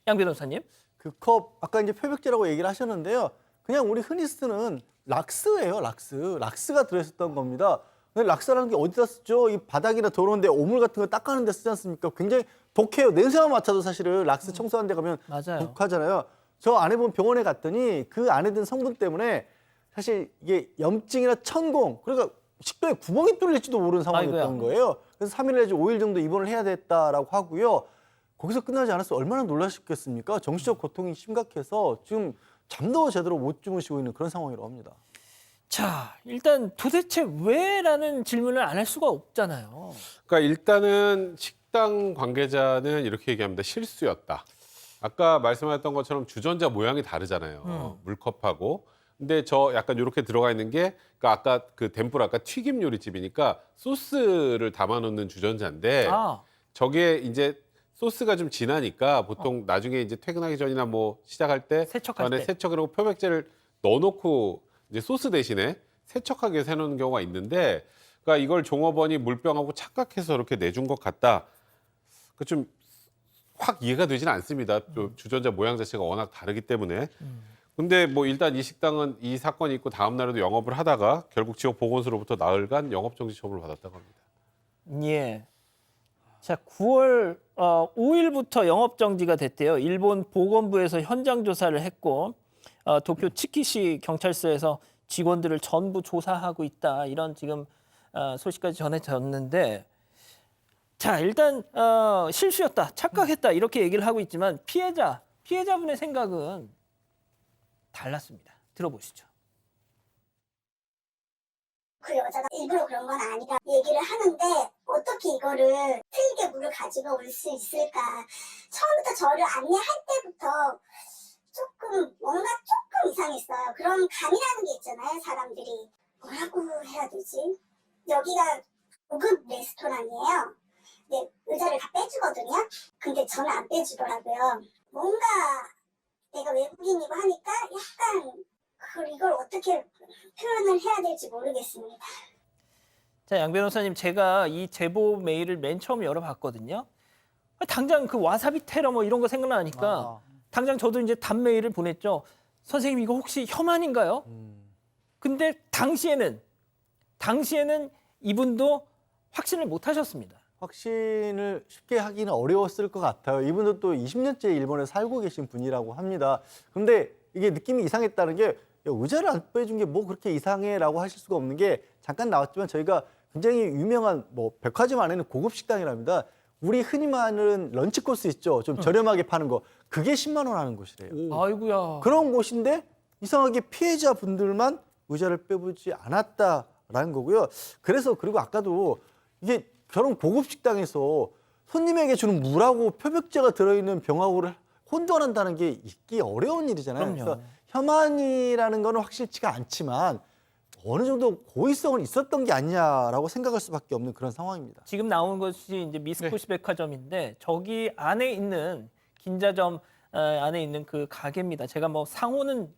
양 변호사님. 그 컵 아까 이제 표백제라고 얘기를 하셨는데요. 그냥 우리 흔히 쓰는 락스예요. 락스가 들어있었던 겁니다. 근데 락스라는 게 어디다 쓰죠? 이 바닥이나 더러운데 오물 같은 거 닦아는 데 쓰지 않습니까? 굉장히 독해요. 냄새만 맡아도 사실은 락스 청소하는 데 가면 맞아요. 독하잖아요. 저 아내분 병원에 갔더니 그 안에 든 성분 때문에 사실 이게 염증이나 천공 그러니까 식도에 구멍이 뚫릴지도 모르는 상황이었던 아이고야. 거예요. 그래서 3일 내지 5일 정도 입원을 해야 됐다라고 하고요. 거기서 끝나지 않았어 얼마나 놀라셨겠습니까? 정신적 고통이 심각해서 지금 잠도 제대로 못 주무시고 있는 그런 상황이라고 합니다. 자, 일단 도대체 왜라는 질문을 안 할 수가 없잖아요. 그러니까 일단은 식당 관계자는 이렇게 얘기합니다. 실수였다. 아까 말씀하셨던 것처럼 주전자 모양이 다르잖아요. 물컵하고. 근데 저 약간 이렇게 들어가 있는 게 그러니까 아까 그 덴뿌라 아까 튀김 요리집이니까 소스를 담아놓는 주전자인데 저게 이제 소스가 좀 진하니까 보통 나중에 이제 퇴근하기 전이나 뭐 시작할 때 세척할 안에 때. 세척을 하고 표백제를 넣어놓고 이제 소스 대신에 세척하게 해서 해놓는 경우가 있는데 그러니까 이걸 종업원이 물병하고 착각해서 이렇게 내준 것 같다. 그 좀 확 이해가 되지는 않습니다. 또 주전자 모양 자체가 워낙 다르기 때문에. 근데 뭐 일단 이 식당은 이 사건이 있고 다음 날에도 영업을 하다가 결국 지역 보건소로부터 나흘간 영업 정지 처분을 받았다고 합니다. 예. 자, 9월 5일부터 영업 정지가 됐대요. 일본 보건부에서 현장 조사를 했고 도쿄 치키시 경찰서에서 직원들을 전부 조사하고 있다. 이런 지금 소식까지 전해졌는데 자, 일단 실수였다, 착각했다 이렇게 얘기를 하고 있지만 피해자분의 생각은 달랐습니다. 들어보시죠. 그 여자가 일부러 그런 건 아니라 얘기를 하는데 어떻게 이거를 틀리게 물을 가지고 올 수 있을까. 처음부터 저를 안내할 때부터 뭔가 조금 이상했어요. 그런 감이라는 게 있잖아요, 사람들이. 뭐라고 해야 되지? 여기가 고급 레스토랑이에요. 근데 의자를 다 빼주거든요. 근데 저는 안 빼주더라고요. 뭔가 내가 외국인이고 하니까 약간 이걸 어떻게 표현을 해야 될지 모르겠습니다. 자, 양 변호사님, 제가 이 제보 메일을 맨 처음 열어봤거든요. 당장 그 와사비 테러 뭐 이런 거 생각나니까 당장 저도 이제 답 메일을 보냈죠. 선생님, 이거 혹시 혐한인가요? 근데 당시에는 이분도 확신을 못 하셨습니다. 확신을 쉽게 하기는 어려웠을 것 같아요. 이분도 또 20년째 일본에 살고 계신 분이라고 합니다. 그런데 이게 느낌이 이상했다는 게 의자를 안 빼준 게 뭐 그렇게 이상해라고 하실 수가 없는 게 잠깐 나왔지만 저희가 굉장히 유명한 뭐 백화점 안에는 고급 식당이랍니다. 우리 흔히 말하는 런치 코스 있죠. 좀 저렴하게 파는 거. 그게 10만 원 하는 곳이래요. 아이고야. 그런 곳인데 이상하게 피해자분들만 의자를 빼보지 않았다라는 거고요. 그래서 그리고 아까도 이게 저런 고급 식당에서 손님에게 주는 물하고 표백제가 들어있는 병하고를 혼돈한다는 게 있기 어려운 일이잖아요. 그럼요. 그래서 혐한이라는 거는 확실치가 않지만 어느 정도 고의성은 있었던 게 아니냐라고 생각할 수밖에 없는 그런 상황입니다. 지금 나온 것이 이제 미스코시 네. 백화점인데 저기 안에 있는 긴자점 안에 있는 그 가게입니다. 제가 뭐 상호는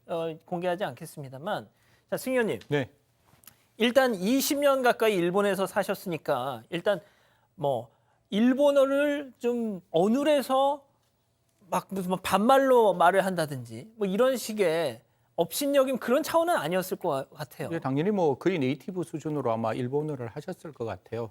공개하지 않겠습니다만, 자, 승 의원님. 네. 일단 20년 가까이 일본에서 사셨으니까 일단 뭐 일본어를 좀 어눌해서 막 무슨 뭐 반말로 말을 한다든지 뭐 이런 식의 업신여긴 그런 차원은 아니었을 것 같아요. 예, 당연히 뭐 거의 네이티브 수준으로 아마 일본어를 하셨을 것 같아요.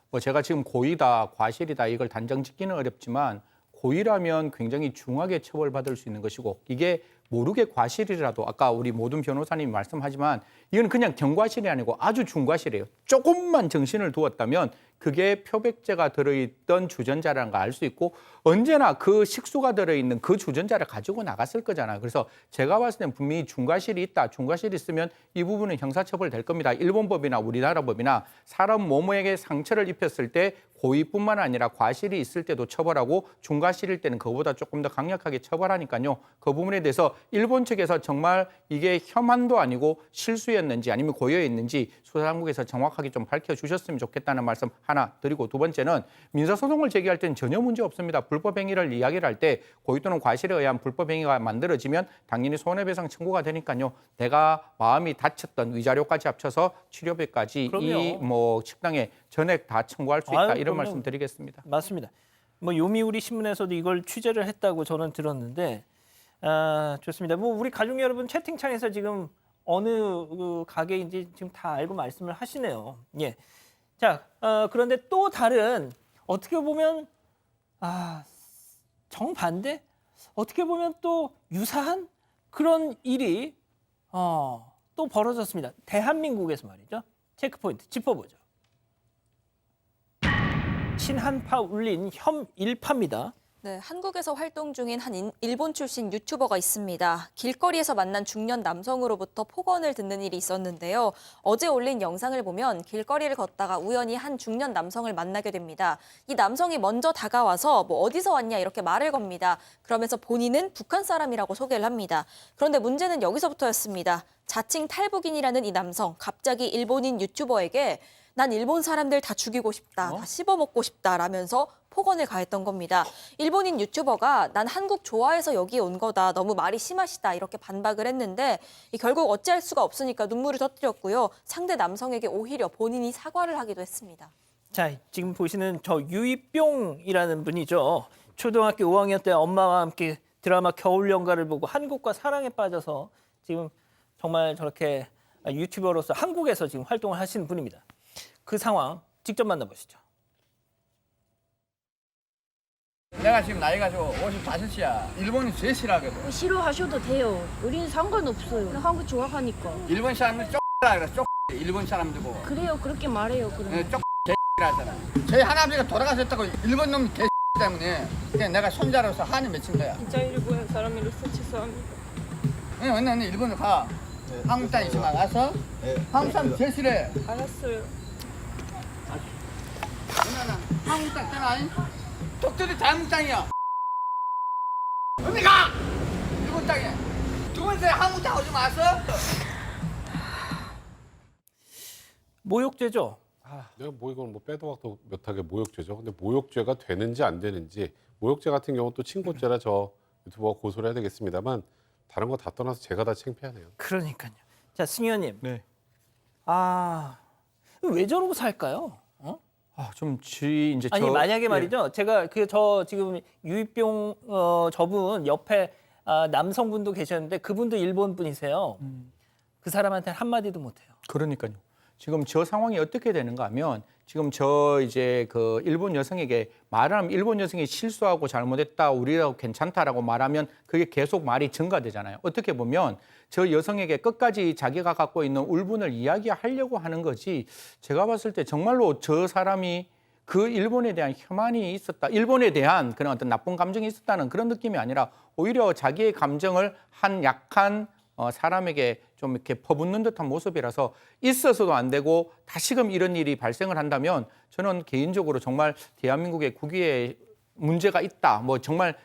뭐 제가 지금 고의다, 과실이다 이걸 단정 짓기는 어렵지만 고의라면 굉장히 중하게 처벌받을 수 있는 것이고 이게 모르게 과실이라도 아까 우리 모든 변호사님이 말씀하지만 이건 그냥 경과실이 아니고 아주 중과실이에요. 조금만 정신을 두었다면 그게 표백제가 들어있던 주전자라는 걸 알 수 있고 언제나 그 식수가 들어있는 그 주전자를 가지고 나갔을 거잖아요. 그래서 제가 봤을 땐 분명히 중과실이 있다. 중과실이 있으면 이 부분은 형사처벌 될 겁니다. 일본 법이나 우리나라 법이나 사람 몸에게 상처를 입혔을 때 고의뿐만 아니라 과실이 있을 때도 처벌하고 중과실일 때는 그거보다 조금 더 강력하게 처벌하니까요. 그 부분에 대해서 일본 측에서 정말 이게 혐한도 아니고 실수였는지 아니면 고의였는지 수사당국에서 정확하게 좀 밝혀주셨으면 좋겠다는 말씀 하나 드리고 두 번째는 민사소송을 제기할 때는 전혀 문제 없습니다. 불법 행위를 이야기를 할 때 고의 또는 과실에 의한 불법 행위가 만들어지면 당연히 손해배상 청구가 되니까요. 내가 마음이 다쳤던 위자료까지 합쳐서 치료비까지 이 뭐 식당에 전액 다 청구할 수 있다. 이런 말씀 드리겠습니다. 맞습니다. 뭐 요미우리 신문에서도 이걸 취재를 했다고 저는 들었는데 좋습니다. 뭐 우리 가족 여러분 채팅창에서 지금 어느 그 가게인지 지금 다 알고 말씀을 하시네요. 예. 자, 그런데 또 다른 어떻게 보면 정반대? 어떻게 보면 또 유사한 그런 일이 또 벌어졌습니다. 대한민국에서 말이죠. 체크포인트 짚어보죠. 친한파 울린 혐 일파입니다. 네, 한국에서 활동 중인 한 일본 출신 유튜버가 있습니다. 길거리에서 만난 중년 남성으로부터 폭언을 듣는 일이 있었는데요. 어제 올린 영상을 보면 길거리를 걷다가 우연히 한 중년 남성을 만나게 됩니다. 이 남성이 먼저 다가와서 뭐 어디서 왔냐 이렇게 말을 겁니다. 그러면서 본인은 북한 사람이라고 소개를 합니다. 그런데 문제는 여기서부터였습니다. 자칭 탈북인이라는 이 남성, 갑자기 일본인 유튜버에게 난 일본 사람들 다 죽이고 싶다, 다 씹어먹고 싶다라면서 폭언을 가했던 겁니다. 일본인 유튜버가 난 한국 좋아해서 여기 온 거다, 너무 말이 심하시다 이렇게 반박을 했는데 결국 어찌할 수가 없으니까 눈물을 터뜨렸고요. 상대 남성에게 오히려 본인이 사과를 하기도 했습니다. 자, 지금 보시는 저 유이뿅이라는 분이죠. 초등학교 5학년 때 엄마와 함께 드라마 겨울연가를 보고 한국과 사랑에 빠져서 지금 정말 저렇게 유튜버로서 한국에서 지금 활동을 하시는 분입니다. 그 상황 직접 만나보시죠. 내가 지금 나이가 55이야. 일본이 제일 싫어하거든. 싫어하셔도 돼요. 우리는 상관없어요. 한국 좋아하니까. 일본 사람들 쪽라 그래. 쪽 일본 사람들 보고. 그래요. 그렇게 말해요. 그러면. 쪽 개라잖아. 저희 할아버지가 돌아가셨다고 일본 놈 개 때문에 그냥 내가 손자로서 한이 맺힌 거야. 진짜 일본 사람으로서 죄송합니다. 언니 일본을 가. 한국 땅 있으면 가서 한국 사람 제일 싫어해. 알았어요. 한국 땅 있잖아. 독들이 한국 땅이야. 언니 가! 일본 땅에. 두 번째 한국 땅 오지 마서. 모욕죄죠. 내가 뭐 이건 뭐 빼도 박도 못하게 모욕죄죠. 근데 모욕죄가 되는지 안 되는지 모욕죄 같은 경우 또 친고죄라 저 유튜버가 고소를 해야 되겠습니다만 다른 거 다 떠나서 제가 다 창피하네요. 그러니까요. 자, 승 의원님. 네. 왜 저러고 살까요? 이제 아니 만약에 말이죠. 제가 저 지금 유이병 저분 옆에 남성분도 계셨는데 그분도 일본 분이세요. 그 사람한테 한 마디도 못해요. 그러니까요. 지금 저 상황이 어떻게 되는가 하면 지금 저 이제 그 일본 여성에게 말하면 일본 여성이 실수하고 잘못했다, 우리라고 괜찮다라고 말하면 그게 계속 말이 증가되잖아요. 어떻게 보면 저 여성에게 끝까지 자기가 갖고 있는 울분을 이야기하려고 하는 거지. 제가 봤을 때 정말로 저 사람이 그 일본에 대한 혐한이 있었다, 일본에 대한 그런 어떤 나쁜 감정이 있었다는 그런 느낌이 아니라 오히려 자기의 감정을 한 약한 사람에게 좀 이렇게 퍼붓는 듯한 모습이라서 있어서도 안 되고 다시금 이런 일이 발생을 한다면 저는 개인적으로 정말 대한민국의 국위에 문제가 있다. 뭐 정말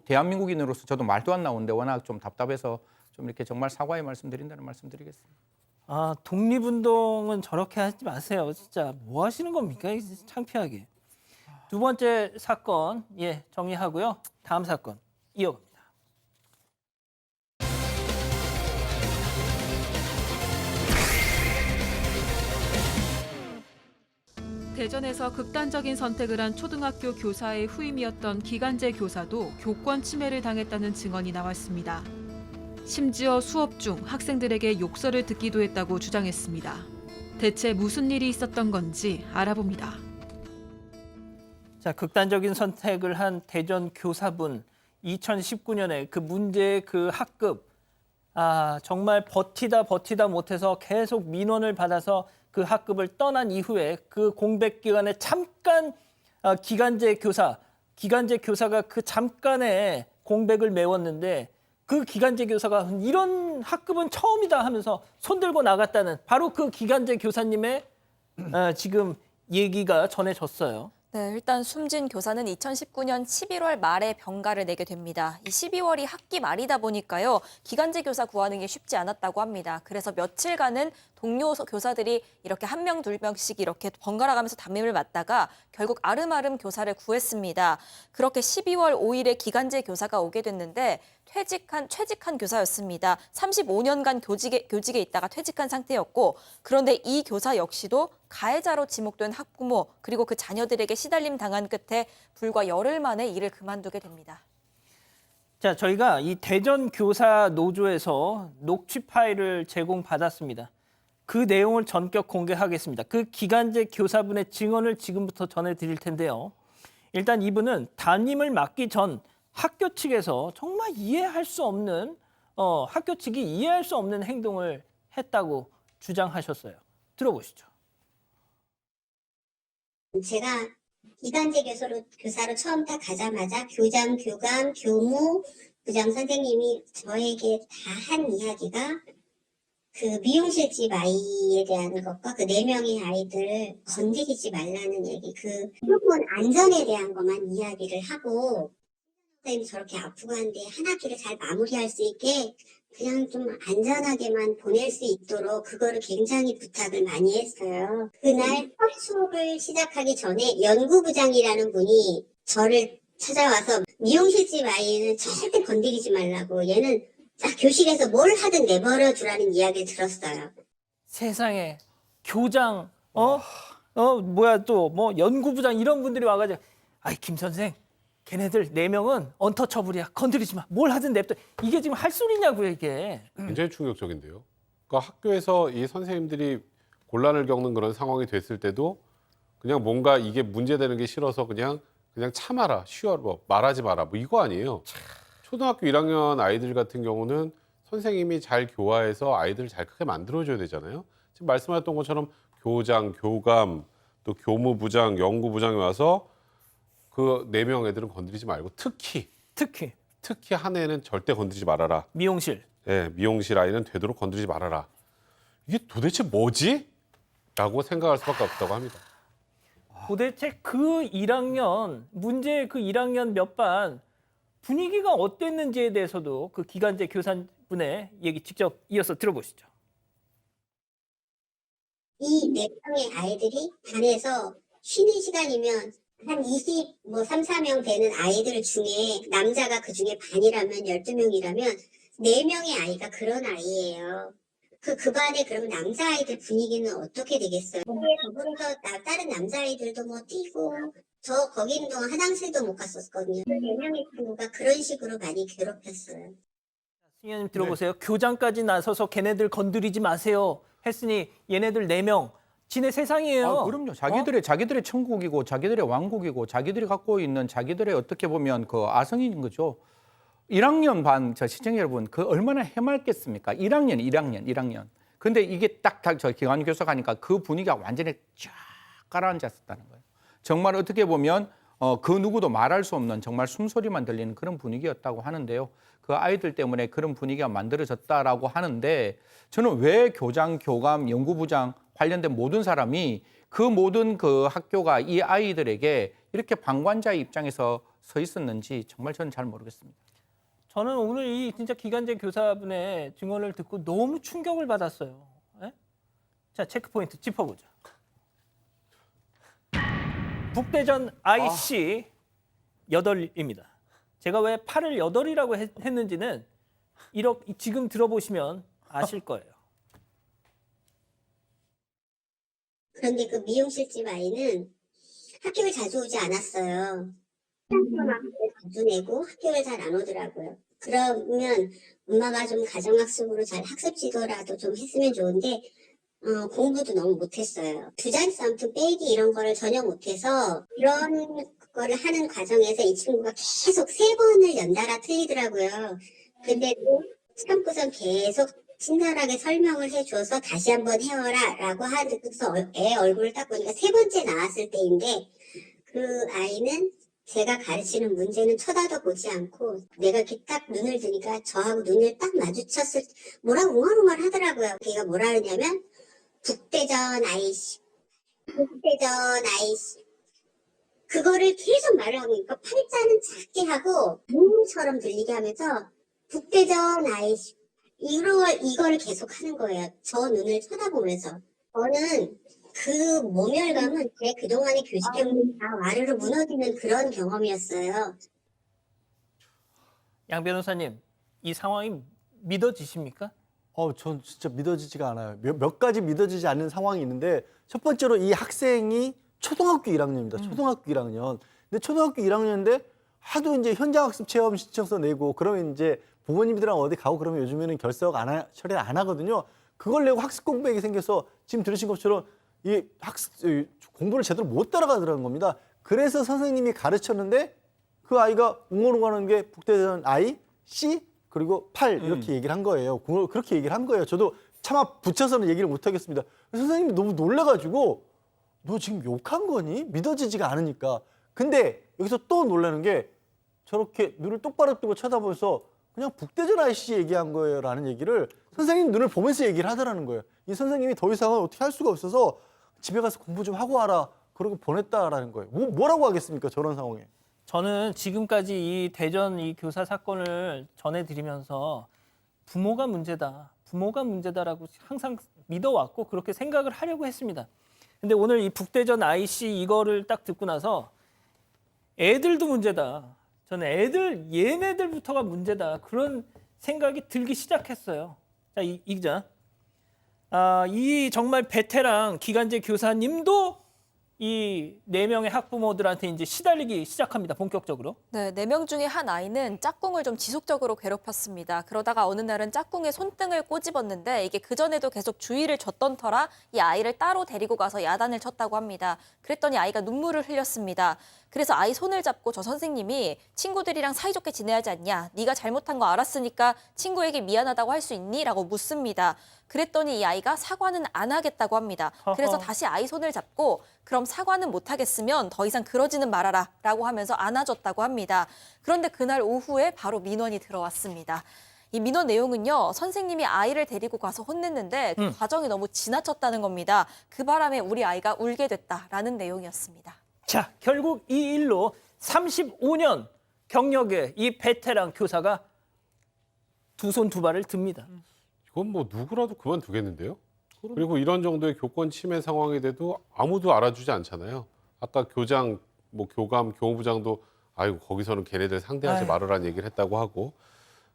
대한민국인으로서 저도 말도 안 나오는데 워낙 좀 답답해서 좀 이렇게 정말 사과의 말씀드린다는 말씀드리겠습니다. 독립운동은 저렇게 하지 마세요. 진짜 뭐 하시는 겁니까? 창피하게. 두 번째 사건 정리하고요. 다음 사건 이어갑니다. 대전에서 극단적인 선택을 한 초등학교 교사의 후임이었던 기간제 교사도 교권 침해를 당했다는 증언이 나왔습니다. 심지어 수업 중 학생들에게 욕설을 듣기도 했다고 주장했습니다. 대체 무슨 일이 있었던 건지 알아봅니다. 자, 극단적인 선택을 한 대전 교사분 2019년에 그 문제의 그 학급 정말 버티다 못해서 계속 민원을 받아서 그 학급을 떠난 이후에 그 공백 기간에 잠깐 기간제 교사가 그 잠깐의 공백을 메웠는데 그 기간제 교사가 이런 학급은 처음이다 하면서 손들고 나갔다는 바로 그 기간제 교사님의 지금 얘기가 전해졌어요. 네, 일단 숨진 교사는 2019년 11월 말에 병가를 내게 됩니다. 이 12월이 학기 말이다 보니까요. 기간제 교사 구하는 게 쉽지 않았다고 합니다. 그래서 며칠간은 동료 교사들이 이렇게 한 명, 두 명씩 이렇게 번갈아 가면서 담임을 맡다가 결국 아름아름 교사를 구했습니다. 그렇게 12월 5일에 기간제 교사가 오게 됐는데 퇴직한 교사였습니다. 35년간 교직에 있다가 퇴직한 상태였고 그런데 이 교사 역시도 가해자로 지목된 학부모 그리고 그 자녀들에게 시달림 당한 끝에 불과 열흘 만에 일을 그만두게 됩니다. 자, 저희가 이 대전 교사 노조에서 녹취 파일을 제공받았습니다. 그 내용을 전격 공개하겠습니다. 그 기간제 교사분의 증언을 지금부터 전해드릴 텐데요. 일단 이분은 담임을 맡기 전 학교 측에서 정말 이해할 수 없는 학교 측이 이해할 수 없는 행동을 했다고 주장하셨어요. 들어보시죠. 제가 기간제 교사로 처음 딱 가자마자 교장, 교감, 교무, 부장 선생님이 저에게 다 한 이야기가 그 미용실집 아이에 대한 것과 그 4명의 아이들을 건드리지 말라는 얘기, 그 무조건 안전에 대한 것만 이야기를 하고 선생님이 저렇게 아프고 한데 한 학기를 잘 마무리할 수 있게 그냥 좀 안전하게만 보낼 수 있도록 그거를 굉장히 부탁을 많이 했어요. 그날 첫 수업을 시작하기 전에 연구부장이라는 분이 저를 찾아와서 미용실집 아이는 절대 건드리지 말라고 얘는 교실에서 뭘 하든 내버려 두라는 이야기를 들었어요. 세상에 교장, 연구부장 이런 분들이 와가지고 아이 김 선생 걔네들 4명은 언터처블이야. 건드리지 마. 뭘 하든 냅둬. 이게 지금 할 소리냐고요, 이게. 굉장히 충격적인데요. 그러니까 학교에서 이 선생님들이 곤란을 겪는 그런 상황이 됐을 때도 그냥 뭔가 이게 문제되는 게 싫어서 그냥 참아라, 쉬어라, 말하지 마라, 뭐 이거 아니에요. 초등학교 1학년 아이들 같은 경우는 선생님이 잘 교화해서 아이들을 잘 크게 만들어줘야 되잖아요. 지금 말씀하셨던 것처럼 교장, 교감, 또 교무부장, 연구부장이 와서 그 4명 애들은 건드리지 말고 특히 한 애는 절대 건드리지 말아라. 미용실. 네, 미용실 아이는 되도록 건드리지 말아라. 이게 도대체 뭐지? 라고 생각할 수밖에 없다고 합니다. 도대체 그 1학년, 문제의 그 1학년 몇 반 분위기가 어땠는지에 대해서도 그 기간제 교사분의 얘기 직접 이어서 들어보시죠. 이 4명의 아이들이 반에서 쉬는 시간이면 한 3, 4명 되는 아이들 중에 남자가 그 중에 반이라면 12명이라면 4명의 아이가 그런 아이예요. 그 반에 그러면 남자아이들 분위기는 어떻게 되겠어요? 거기에 더불어서 다른 남자아이들도 뭐 뛰고 거기 있는 동안 화장실도 못 갔었거든요. 4명의 친구가 그런 식으로 많이 괴롭혔어요. 승현님 들어보세요. 교장까지 나서서 걔네들 건드리지 마세요 했으니 얘네들 4명 지네 세상이에요. 그럼요. 자기들의 천국이고 자기들의 왕국이고 자기들이 갖고 있는 자기들의 어떻게 보면 그 아성인 거죠. 1학년 반 시청자 여러분 그 얼마나 해맑겠습니까? 1학년. 근데 이게 딱 저 기관 교사 가니까 그 분위기가 완전히 쫙 가라앉았었다는 거예요. 정말 어떻게 보면 그 누구도 말할 수 없는 정말 숨소리만 들리는 그런 분위기였다고 하는데요. 그 아이들 때문에 그런 분위기가 만들어졌다라고 하는데 저는 왜 교장, 교감, 연구부장 관련된 모든 사람이 그 모든 그 학교가 이 아이들에게 이렇게 방관자의 입장에서 서 있었는지 정말 저는 잘 모르겠습니다. 저는 오늘 이 진짜 기간제 교사분의 증언을 듣고 너무 충격을 받았어요. 네? 자, 체크포인트 짚어보죠. 북대전 IC 8입니다. 제가 왜 8을 8이라고 했는지는 이렇게 지금 들어보시면 아실 거예요. 그런데 그 미용실집 아이는 학교를 자주 오지 않았어요. 자주 내고 학교를 잘 안 오더라고요. 그러면 엄마가 좀 가정학습으로 잘 학습 지도라도 좀 했으면 좋은데 공부도 너무 못했어요. 두 자릿수 아무튼 빼기 이런 거를 전혀 못해서 이런 거를 하는 과정에서 이 친구가 계속 3번을 연달아 틀리더라고요. 근데도 참고선 계속 친절하게 설명을 해줘서 다시 한번 해와라 라고 하면서 애 얼굴을 딱 보니까 3번째 나왔을 때인데 그 아이는 제가 가르치는 문제는 쳐다도 보지 않고 내가 이렇게 딱 눈을 드니까 저하고 눈을 딱 마주쳤을 때 뭐라고 웅얼웅얼 하더라고요. 걔가 뭐라 그러냐면 북대전 IC 그거를 계속 말을 하고 있고 팔자는 작게 하고 눈처럼 들리게 하면서 북대전 IC 이거를 계속 하는 거예요. 저 눈을 쳐다보면서. 저는 그 모멸감은 제 그동안의 교직 경험이 다 와르르 무너지는 그런 경험이었어요. 양 변호사님, 이 상황이 믿어지십니까? 전 진짜 믿어지지가 않아요. 몇 가지 믿어지지 않는 상황이 있는데 첫 번째로 이 학생이 초등학교 1학년입니다. 초등학교 1학년. 근데 초등학교 1학년인데 하도 이제 현장학습 체험 신청서 내고 그러면 이제 부모님들이랑 어디 가고 그러면 요즘에는 결석 처리 안 하거든요. 그걸 내고 학습 공백이 생겨서 지금 들으신 것처럼 이 공부를 제대로 못 따라가더라는 겁니다. 그래서 선생님이 가르쳤는데 그 아이가 웅얼웅얼하는 게 북대전 I, C 그리고 8 이렇게 얘기를 한 거예요. 그렇게 얘기를 한 거예요. 저도 차마 붙여서는 얘기를 못 하겠습니다. 선생님이 너무 놀라가지고 너 지금 욕한 거니? 믿어지지가 않으니까. 근데 여기서 또 놀라는 게 저렇게 눈을 똑바로 뜨고 쳐다보면서 그냥 북대전 IC 얘기한 거예요 라는 얘기를 선생님 눈을 보면서 얘기를 하더라는 거예요. 이 선생님이 더 이상은 어떻게 할 수가 없어서 집에 가서 공부 좀 하고 와라 그러고 보냈다라는 거예요. 뭐라고 하겠습니까 저런 상황에. 저는 지금까지 이 대전 이 교사 사건을 전해드리면서 부모가 문제다라고 항상 믿어왔고 그렇게 생각을 하려고 했습니다. 근데 오늘 이 북대전 IC 이거를 딱 듣고 나서 애들도 문제다. 저는 얘네들부터가 문제다. 그런 생각이 들기 시작했어요. 자, 이 기자. 이 정말 베테랑 기간제 교사님도 이 4명의 학부모들한테 이제 시달리기 시작합니다. 본격적으로. 네, 4명 중에 한 아이는 짝꿍을 좀 지속적으로 괴롭혔습니다. 그러다가 어느 날은 짝꿍의 손등을 꼬집었는데 이게 그전에도 계속 주의를 줬던 터라 이 아이를 따로 데리고 가서 야단을 쳤다고 합니다. 그랬더니 아이가 눈물을 흘렸습니다. 그래서 아이 손을 잡고 저 선생님이 친구들이랑 사이좋게 지내야지 않냐. 네가 잘못한 거 알았으니까 친구에게 미안하다고 할 수 있니? 라고 묻습니다. 그랬더니 이 아이가 사과는 안 하겠다고 합니다. 그래서 다시 아이 손을 잡고 그럼 사과는 못 하겠으면 더 이상 그러지는 말아라 라고 하면서 안아줬다고 합니다. 그런데 그날 오후에 바로 민원이 들어왔습니다. 이 민원 내용은요. 선생님이 아이를 데리고 가서 혼냈는데 그 과정이 너무 지나쳤다는 겁니다. 그 바람에 우리 아이가 울게 됐다라는 내용이었습니다. 자, 결국 이 일로 35년 경력의 이 베테랑 교사가 두 손 두 발을 듭니다. 이건 뭐 누구라도 그만두겠는데요. 그리고 이런 정도의 교권 침해 상황이 돼도 아무도 알아주지 않잖아요. 아까 교장, 뭐 교감, 교무부장도 아이고 거기서는 걔네들 상대하지 말아라는 얘기를 했다고 하고.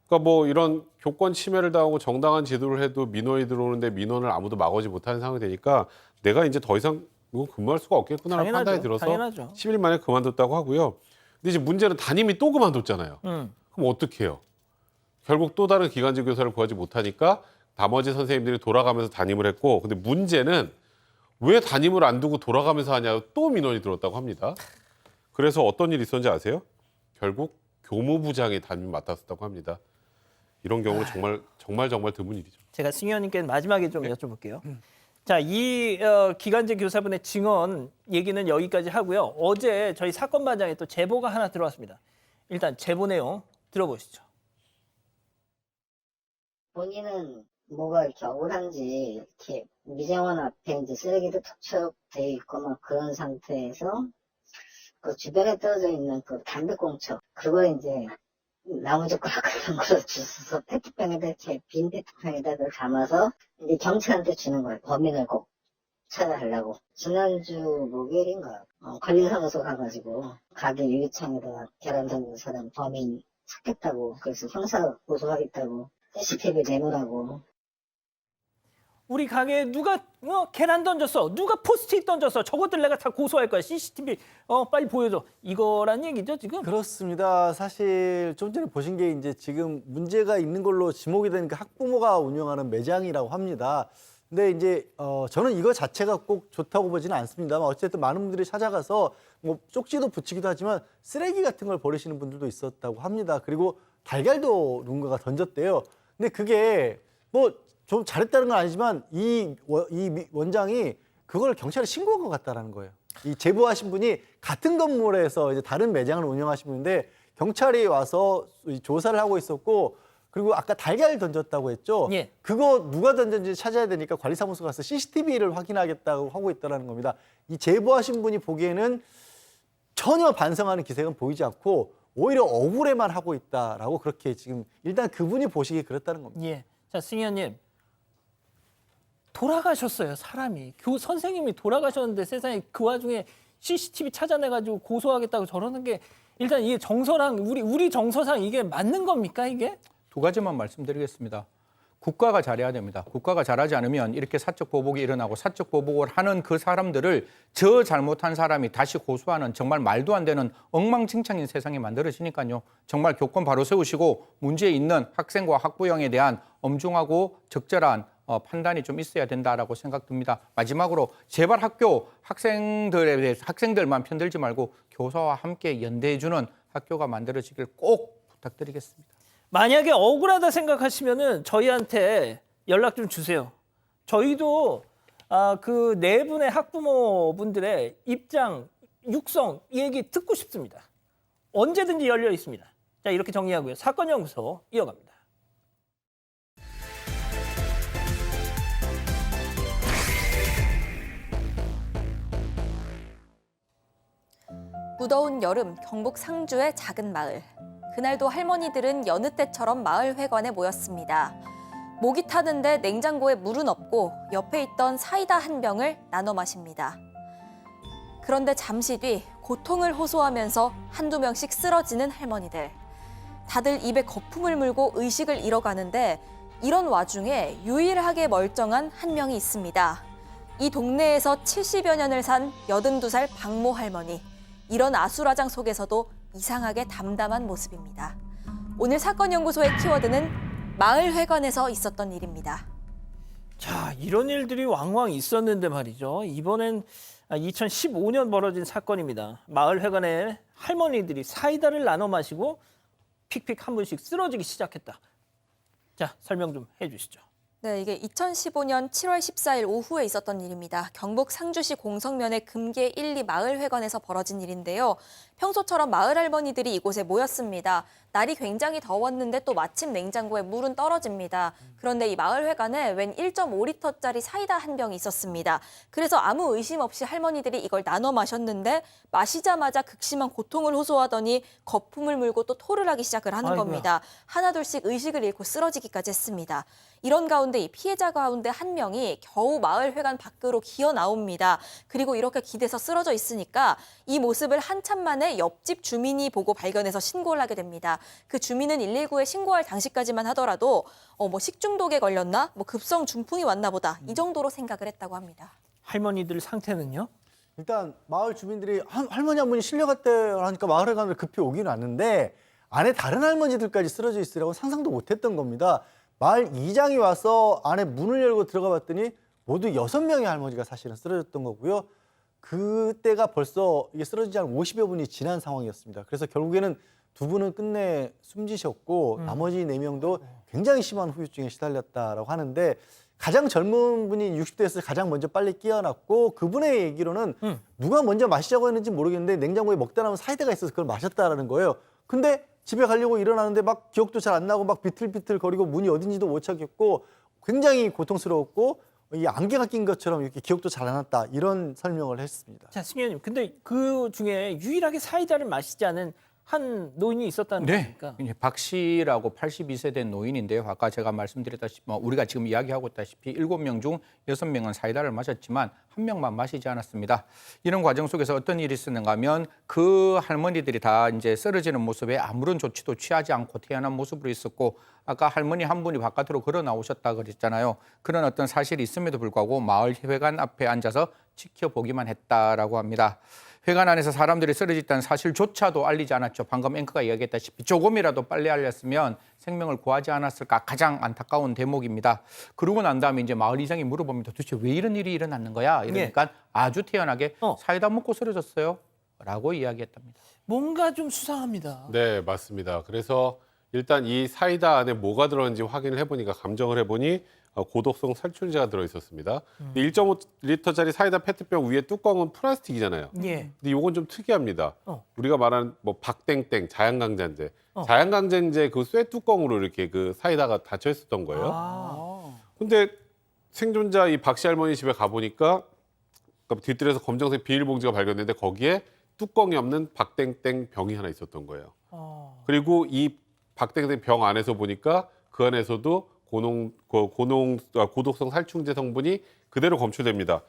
그러니까 뭐 이런 교권 침해를 당하고 정당한 지도를 해도 민원이 들어오는데 민원을 아무도 막아오지 못하는 상황이 되니까 내가 이제 더 이상 이거 근무할 수가 없겠구나라는 판단이 들어서 당연하죠. 10일 만에 그만뒀다고 하고요. 근데 이제 문제는 담임이 또 그만뒀잖아요. 그럼 어떻게 해요? 결국 또 다른 기간제 교사를 구하지 못하니까 나머지 선생님들이 돌아가면서 담임을 했고, 근데 문제는 왜 담임을 안 두고 돌아가면서 하냐고 또 민원이 들어왔다고 합니다. 그래서 어떤 일이 있었는지 아세요? 결국 교무부장이 담임 맡았었다고 합니다. 이런 경우는 정말 드문 일이죠. 제가 승희 의원님께 마지막에 좀 여쭤볼게요. 자, 이 기간제 교사분의 증언 얘기는 여기까지 하고요. 어제 저희 사건반장에 또 제보가 하나 들어왔습니다. 일단 제보 내용 들어보시죠. 본인은 뭐가 이렇게 억울한지 이렇게 미장원 앞에 이제 쓰레기도 투척돼 있고 막 그런 상태에서 그 주변에 떨어져 있는 그 담배꽁초 그거 이제 나무젓가락 같은 걸로 주워서 페트병에다 이렇게 빈 페트병에다 담아서 이제 경찰한테 주는 거예요. 범인을 꼭 찾아가려고 지난주 목요일인가 관리사무소 가가지고 가게 유리창에다가 계란 던진 사람 범인 찾겠다고, 그래서 형사 고소하겠다고, CCTV 내놓으라고. 우리 가게에 누가 계란 던졌어, 누가 포스트잇 던졌어, 저것들 내가 다 고소할 거야. CCTV 빨리 보여줘. 이거란 얘기죠 지금? 그렇습니다. 사실 좀 전에 보신 게 이제 지금 문제가 있는 걸로 지목이 된 그 학부모가 운영하는 매장이라고 합니다. 근데 이제 저는 이거 자체가 꼭 좋다고 보지는 않습니다만 어쨌든 많은 분들이 찾아가서 뭐 쪽지도 붙이기도 하지만 쓰레기 같은 걸 버리시는 분들도 있었다고 합니다. 그리고 달걀도 누군가가 던졌대요. 근데 그게 뭐 좀 잘했다는 건 아니지만 이 원장이 그걸 경찰에 신고한 것 같다라는 거예요. 이 제보하신 분이 같은 건물에서 이제 다른 매장을 운영하신 분인데 경찰이 와서 조사를 하고 있었고, 그리고 아까 달걀 던졌다고 했죠. 예. 그거 누가 던졌는지 찾아야 되니까 관리사무소 가서 CCTV를 확인하겠다고 하고 있다는 겁니다. 이 제보하신 분이 보기에는 전혀 반성하는 기색은 보이지 않고 오히려 억울해만 하고 있다라고 그렇게 지금 일단 그분이 보시기에 그렇다는 겁니다. 예. 자, 승현님. 돌아가셨어요, 사람이. 선생님이 돌아가셨는데 세상에 그 와중에 CCTV 찾아내가지고 고소하겠다고 저러는 게 일단 이게 정서랑 우리 정서상 이게 맞는 겁니까, 이게? 두 가지만 말씀드리겠습니다. 국가가 잘해야 됩니다. 국가가 잘하지 않으면 이렇게 사적 보복이 일어나고 사적 보복을 하는 그 사람들을 저 잘못한 사람이 다시 고소하는 정말 말도 안 되는 엉망진창인 세상이 만들어지니까요. 정말 교권 바로 세우시고 문제 있는 학생과 학부형에 대한 엄중하고 적절한 판단이 좀 있어야 된다라고 생각됩니다. 마지막으로 제발 학교 학생들에 대해서 학생들만 편들지 말고 교사와 함께 연대해주는 학교가 만들어지길 꼭 부탁드리겠습니다. 만약에 억울하다 생각하시면은 저희한테 연락 좀 주세요. 저희도 그 네 분의 학부모분들의 입장, 육성 이 얘기 듣고 싶습니다. 언제든지 열려 있습니다. 자, 이렇게 정리하고요. 사건연구소 이어갑니다. 무더운 여름 경북 상주의 작은 마을. 그날도 할머니들은 여느 때처럼 마을 회관에 모였습니다. 목이 타는데 냉장고에 물은 없고 옆에 있던 사이다 한 병을 나눠 마십니다. 그런데 잠시 뒤 고통을 호소하면서 한두 명씩 쓰러지는 할머니들. 다들 입에 거품을 물고 의식을 잃어가는데 이런 와중에 유일하게 멀쩡한 한 명이 있습니다. 이 동네에서 70여 년을 산 82살 박모 할머니. 이런 아수라장 속에서도 이상하게 담담한 모습입니다. 오늘 사건연구소의 키워드는 마을 회관에서 있었던 일입니다. 자, 이런 일들이 왕왕 있었는데 말이죠. 이번엔 2015년 벌어진 사건입니다. 마을 회관에 할머니들이 사이다를 나눠 마시고 픽픽 한 분씩 쓰러지기 시작했다. 자, 설명 좀 해주시죠. 네, 이게 2015년 7월 14일 오후에 있었던 일입니다. 경북 상주시 공성면의 금계 1, 2 마을 회관에서 벌어진 일인데요. 평소처럼 마을 할머니들이 이곳에 모였습니다. 날이 굉장히 더웠는데 또 마침 냉장고에 물은 떨어집니다. 그런데 이 마을 회관에 웬 1.5리터짜리 사이다 한 병이 있었습니다. 그래서 아무 의심 없이 할머니들이 이걸 나눠 마셨는데 마시자마자 극심한 고통을 호소하더니 거품을 물고 또 토를 하기 시작을 하는 겁니다. 하나둘씩 의식을 잃고 쓰러지기까지 했습니다. 이런 가운데 이 피해자 가운데 한 명이 겨우 마을 회관 밖으로 기어 나옵니다. 그리고 이렇게 기대서 쓰러져 있으니까 이 모습을 한참 만에 옆집 주민이 보고 발견해서 신고를 하게 됩니다. 그 주민은 119에 신고할 당시까지만 하더라도 뭐 식중독에 걸렸나? 뭐 급성 중풍이 왔나 보다. 이 정도로 생각을 했다고 합니다. 할머니들 상태는요? 일단 마을 주민들이 할머니 한 분이 실려갔대요 하니까 마을 회관을 급히 오긴 왔는데 안에 다른 할머니들까지 쓰러져 있으라고 상상도 못했던 겁니다. 마을 이장이 와서 안에 문을 열고 들어가 봤더니 모두 6명의 할머니가 사실은 쓰러졌던 거고요. 그때가 벌써 이게 쓰러지지 않은 50여 분이 지난 상황이었습니다. 그래서 결국에는 두 분은 끝내 숨지셨고 나머지 4명도 굉장히 심한 후유증에 시달렸다라고 하는데 가장 젊은 분이 60대에서 가장 먼저 빨리 깨어났고 그분의 얘기로는 누가 먼저 마시자고 했는지 모르겠는데 냉장고에 먹다 남은 사이다가 있어서 그걸 마셨다라는 거예요. 근데 집에 가려고 일어나는데 막 기억도 잘 안 나고 막 비틀비틀 거리고 문이 어딘지도 못 찾겠고 굉장히 고통스러웠고 이 안개가 낀 것처럼 이렇게 기억도 잘 안 났다 이런 설명을 했습니다. 자, 승현님, 근데 그 중에 유일하게 사이다를 마시지 않은 한 노인이 있었다는 네, 겁니까? 이제 박 씨라고 82세 된 노인인데요. 아까 제가 말씀드렸다시피 우리가 지금 이야기하고 있다시피 7명 중 6명은 사이다를 마셨지만 1명만 마시지 않았습니다. 이런 과정 속에서 어떤 일이 있었는가 하면 그 할머니들이 다 이제 쓰러지는 모습에 아무런 조치도 취하지 않고 태어난 모습으로 있었고 아까 할머니 한 분이 바깥으로 걸어 나오셨다 그랬잖아요. 그런 어떤 사실이 있음에도 불구하고 마을 회관 앞에 앉아서 지켜보기만 했다라고 합니다. 회관 안에서 사람들이 쓰러졌다는 사실조차도 알리지 않았죠. 방금 앵커가 이야기했다시피 조금이라도 빨리 알렸으면 생명을 구하지 않았을까 가장 안타까운 대목입니다. 그러고 난 다음에 이제 마을 이장이 물어봅니다. 도대체 왜 이런 일이 일어났는 거야? 이러니까 아주 태연하게 사이다 먹고 쓰러졌어요. 라고 이야기했답니다. 뭔가 좀 수상합니다. 네, 맞습니다. 그래서 일단 이 사이다 안에 뭐가 들어있는지 확인을 해보니까 감정을 해보니 고독성 살충제가 들어있었습니다. 1.5리터짜리 사이다 페트병 위에 뚜껑은 플라스틱이잖아요. 예. 근데 이건 좀 특이합니다. 우리가 말하는 뭐 박땡땡 자양강장제, 자양강장제 그 쇠 뚜껑으로 이렇게 그 사이다가 닫혀 있었던 거예요. 근데 생존자 이 박씨 할머니 집에 가보니까 뒷뜰에서 검정색 비닐봉지가 발견됐는데 거기에 뚜껑이 없는 박땡땡 병이 하나 있었던 거예요. 그리고 이 박땡땡 병 안에서 보니까 그 안에서도 고독성 살충제 성분이 그대로 검출됩니다.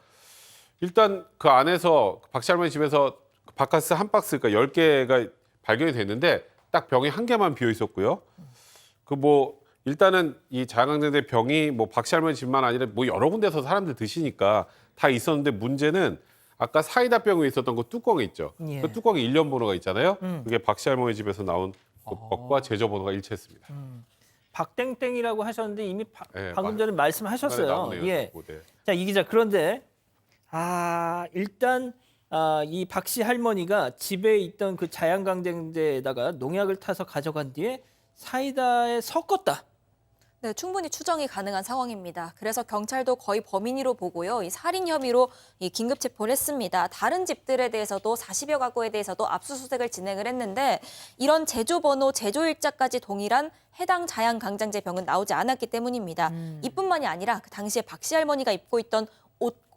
일단 그 안에서 박씨 할머니 집에서 바카스 한 박스, 그러니까 10개가 발견이 됐는데 딱 병이 한 개만 비어 있었고요. 그 뭐 일단은 이 자양강장제 병이 뭐 박씨 할머니 집만 아니라 뭐 여러 군데서 사람들 드시니까 다 있었는데 문제는 아까 사이다 병에 있었던 그 뚜껑이 있죠. 예. 그 뚜껑에 일련 번호가 있잖아요. 그게 박씨 할머니 집에서 나온 그 것과 제조 번호가 일치했습니다. 박땡땡이라고 하셨는데 이미 네, 방금 전에 말씀하셨어요. 나오네요. 예. 네. 자, 이 기자, 그런데 일단 이 박씨 할머니가 집에 있던 그 자양강장제에다가 농약을 타서 가져간 뒤에 사이다에 섞었다. 네, 충분히 추정이 가능한 상황입니다. 그래서 경찰도 거의 범인으로 보고요. 이 살인 혐의로 긴급 체포를 했습니다. 다른 집들에 대해서도 40여 가구에 대해서도 압수수색을 진행을 했는데 이런 제조 번호, 제조 일자까지 동일한 해당 자양강장제 병은 나오지 않았기 때문입니다. 이뿐만이 아니라 그 당시에 박씨 할머니가 입고 있던